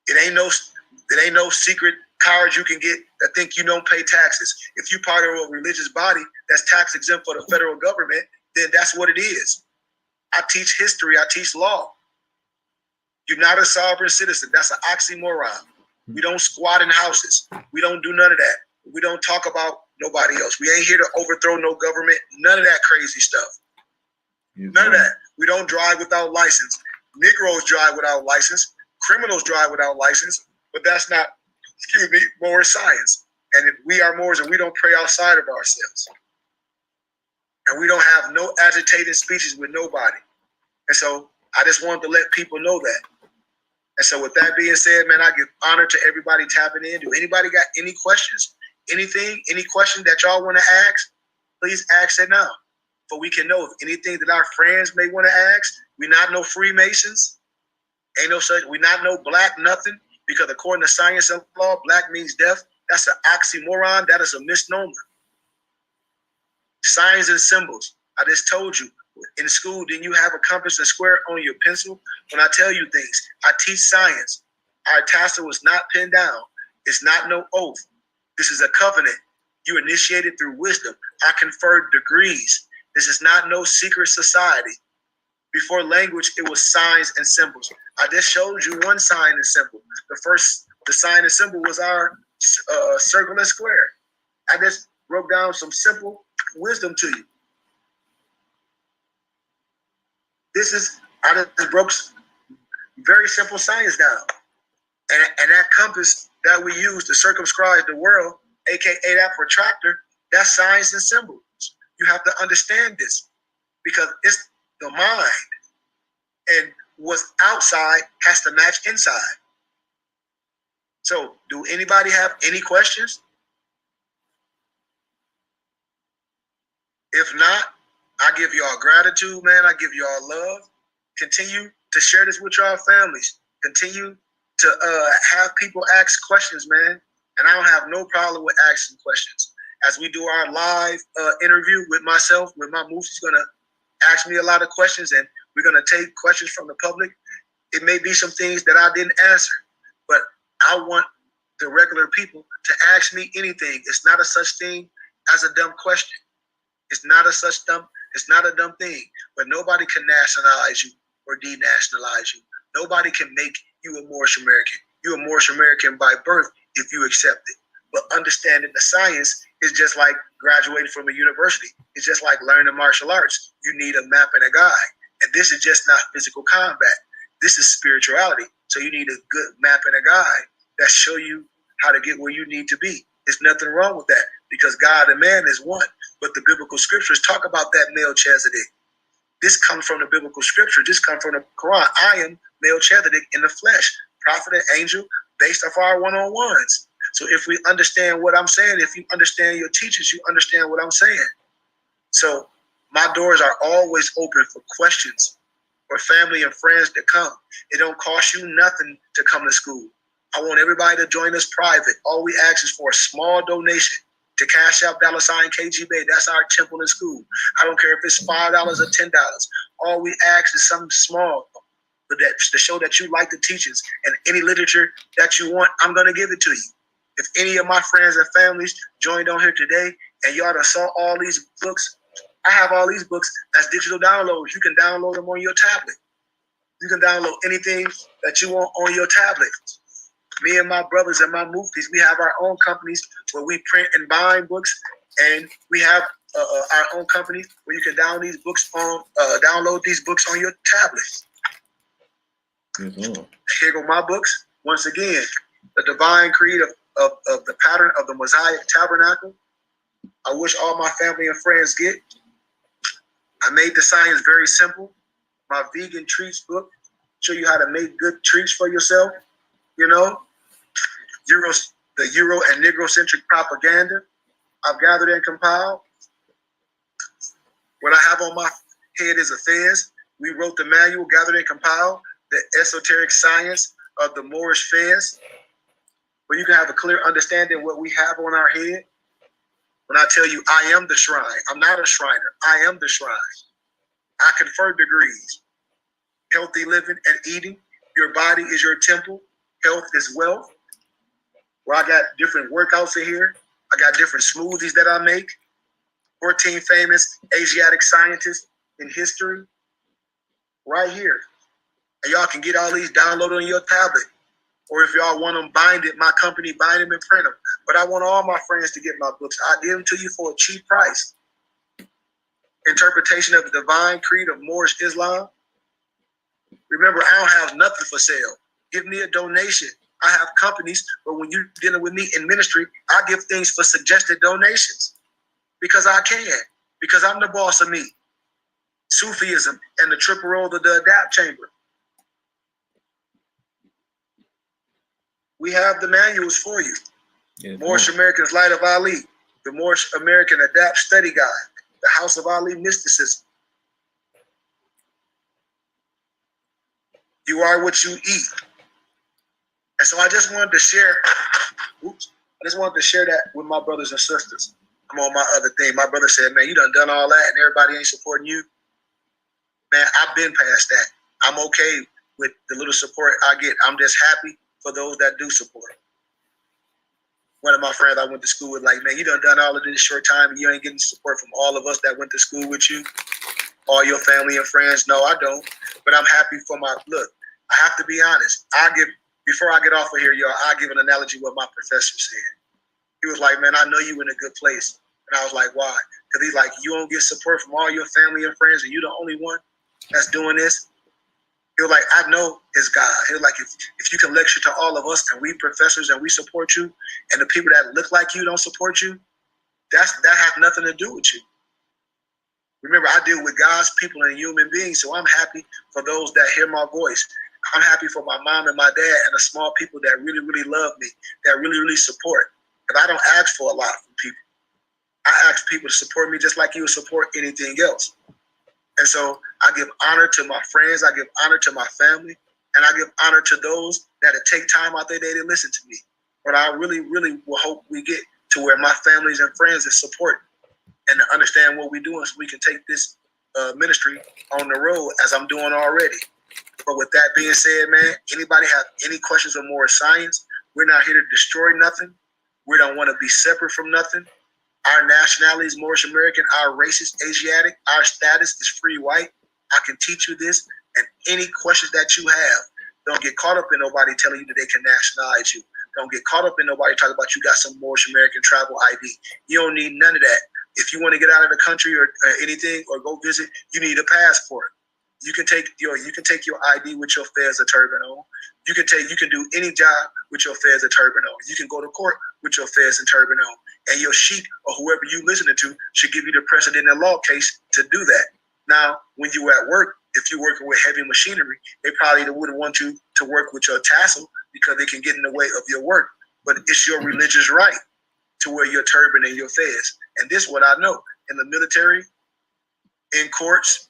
It ain't no secret cards you can get that think you don't pay taxes. If you part of a religious body that's tax exempt for the federal government, then that's what it is. I teach history. I teach law. You're not a sovereign citizen. That's an oxymoron. We don't squat in houses. We don't do none of that. We don't talk about nobody else. We ain't here to overthrow no government. None of that crazy stuff. None of that. We don't drive without license. Negroes drive without license. Criminals drive without license. But that's not, Moorish science. And if we are Moors and we don't pray outside of ourselves. And we don't have no agitated speeches with nobody. And so I just wanted to let people know that. And so with that being said, man, I give honor to everybody tapping in. Do anybody got any questions? Anything, any question that y'all want to ask? Please ask it now. For we can know if anything that our friends may want to ask. We not no Freemasons. Ain't no such, we not no black nothing. Because according to science and law, black means death. That's an oxymoron. That is a misnomer. Signs and symbols. I just told you. In school, didn't you have a compass and square on your pencil? When I tell you things, I teach science. Our tassel was not pinned down. It's not no oath. This is a covenant. You initiated through wisdom. I conferred degrees. This is not no secret society. Before language, it was signs and symbols. I just showed you one sign and symbol. The sign and symbol was our circle and square. I just broke down some simple wisdom to you. I just broke very simple science down. And that compass that we use to circumscribe the world, aka that protractor, that's signs and symbols. You have to understand this because it's the mind. And what's outside has to match inside. So, do anybody have any questions? If not, I give y'all gratitude, man. I give y'all love. Continue to share this with your families. Continue to have people ask questions, man. And I don't have no problem with asking questions. As we do our live interview with myself, with my moves, he's going to ask me a lot of questions, and we're going to take questions from the public. It may be some things that I didn't answer, but I want the regular people to ask me anything. It's not a such thing as a dumb question. It's not a dumb thing, but nobody can nationalize you or denationalize you. Nobody can make you a Moorish American. You're a Moorish American by birth if you accept it. But understanding the science is just like graduating from a university. It's just like learning martial arts. You need a map and a guide. And this is just not physical combat. This is spirituality. So you need a good map and a guide that show you how to get where you need to be. There's nothing wrong with that because God and man is one. But the biblical scriptures talk about that Melchizedek. This comes from the biblical scripture. This comes from the Quran. I am Melchizedek in the flesh, prophet and angel, based off our one-on-ones. So if we understand what I'm saying, if you understand your teachers, you understand what I'm saying. So my doors are always open for questions or family and friends to come. It don't cost you nothing to come to school. I want everybody to join us private. All we ask is for a small donation to Cash App $KGB. That's our temple in school. I don't care if it's $5 or $10. All we ask is something small, but that to show that you like the teachings and any literature that you want, I'm gonna give it to you. If any of my friends and families joined on here today and y'all done saw all these books, I have all these books as digital downloads. You can download them on your tablet. You can download anything that you want on your tablet. Me and my brothers and my muftis, we have our own companies where we print and bind books, and we have our own company where you can download these books on your tablet. Mm-hmm. Here go my books. Once again, the Divine Creed of the Pattern of the Mosaic Tabernacle. I wish all my family and friends get. I made the science very simple. My vegan treats book, show you how to make good treats for yourself. You know, the Euro and Negro-centric propaganda I've gathered and compiled. What I have on my head is affairs. We wrote the manual, gathered and compiled, the esoteric science of the Moorish fairs, where you can have a clear understanding of what we have on our head. When I tell you I am the shrine, I'm not a shriner. I am the shrine. I confer degrees. Healthy living and eating. Your body is your temple. Health is wealth. Where I got different workouts in here. I got different smoothies that I make. 14 famous Asiatic scientists in history. Right here. And y'all can get all these downloaded on your tablet. Or if y'all want them binded, my company bind them and print them. But I want all my friends to get my books. I give them to you for a cheap price. Interpretation of the Divine Creed of Moorish Islam. Remember, I don't have nothing for sale. Give me a donation. I have companies, but when you're dealing with me in ministry, I give things for suggested donations. Because I can. Because I'm the boss of me. Sufism and the triple role of the adapt chamber. We have the manuals for you. Yes, Moorish American's Light of Ali, the Moorish American Adapt Study Guide, the House of Ali Mysticism. You are what you eat. And so I just wanted to share, that with my brothers and sisters. I'm on my other thing. My brother said, man, you done all that and everybody ain't supporting you. Man, I've been past that. I'm okay with the little support I get. I'm just happy for those that do support. One of my friends I went to school with, like, man, you done all of this short time and you ain't getting support from all of us that went to school with you. all your family and friends. No, I don't. But I'm happy for my look. I have to be honest. Before I get off of here, y'all, I'll give an analogy what my professor said. He was like, man, I know you in a good place. And I was like, why? Because he's like, you don't get support from all your family and friends, and you're the only one that's doing this. He was like, I know it's God. He was like, if you can lecture to all of us and we professors and we support you, and the people that look like you don't support you, that has nothing to do with you. Remember, I deal with God's people and human beings, so I'm happy for those that hear my voice. I'm happy for my mom and my dad and the small people that really, really love me, that really, really support. Because I don't ask for a lot from people. I ask people to support me just like you would support anything else. And so I give honor to my friends, I give honor to my family, and I give honor to those that take time out their day to listen to me. But I really, really will hope we get to where my families and friends is support and to understand what we're doing so we can take this ministry on the road as I'm doing already. But with that being said, man, anybody have any questions or more science? We're not here to destroy nothing. We don't want to be separate from nothing. Our nationality is Moorish American. Our race is Asiatic. Our status is free white. I can teach you this. And any questions that you have, don't get caught up in nobody telling you that they can nationalize you. Don't get caught up in nobody talking about you got some Moorish American travel ID. You don't need none of that. If you want to get out of the country or anything or go visit, you need a passport. You can take your ID with your fez or turban on. You can do any job with your fez or turban on. You can go to court with your fez and turban on. And your Sheik or whoever you listening to should give you the precedent in law case to do that. Now, when you at work, if you're working with heavy machinery, they probably wouldn't want you to work with your tassel because they can get in the way of your work. But it's your religious right to wear your turban and your fez. And this is what I know. In the military, in courts,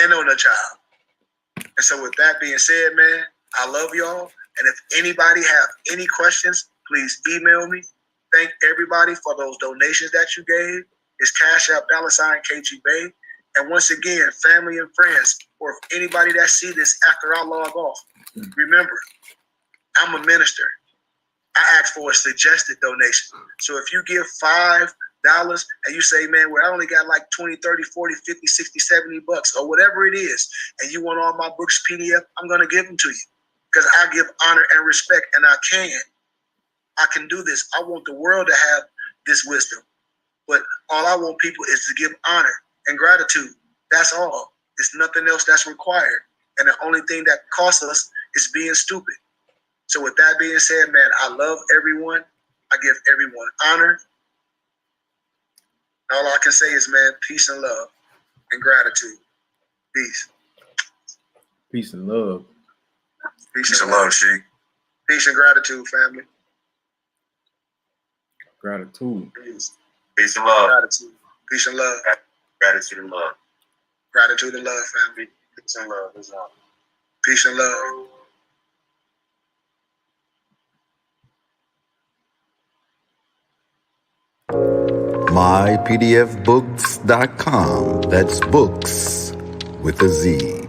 and on a job. And so with that being said, man, I love y'all. And if anybody have any questions, please email me. Thank everybody for those donations that you gave. It's Cash App $KG Bay. And once again, family and friends, or if anybody that see this after I log off, remember, I'm a minister. I ask for a suggested donation. So if you give $5 and you say, man, well, I only got like 20, 30, 40, 50, 60, 70 bucks or whatever it is, and you want all my books PDF, I'm going to give them to you because I give honor and respect, and I can do this. I want the world to have this wisdom, but all I want people is to give honor and gratitude. That's all. It's nothing else that's required. And the only thing that costs us is being stupid. So with that being said, man, I love everyone. I give everyone honor. All I can say is, man, peace and love and gratitude. Peace. Peace and love. Peace and love, Sheik. Peace and gratitude, family. Gratitude. Peace and love. Gratitude. Peace and love. Gratitude and love. Gratitude and love, family. Peace and love. Peace and love. mypdfbooks.com. That's books with a Z.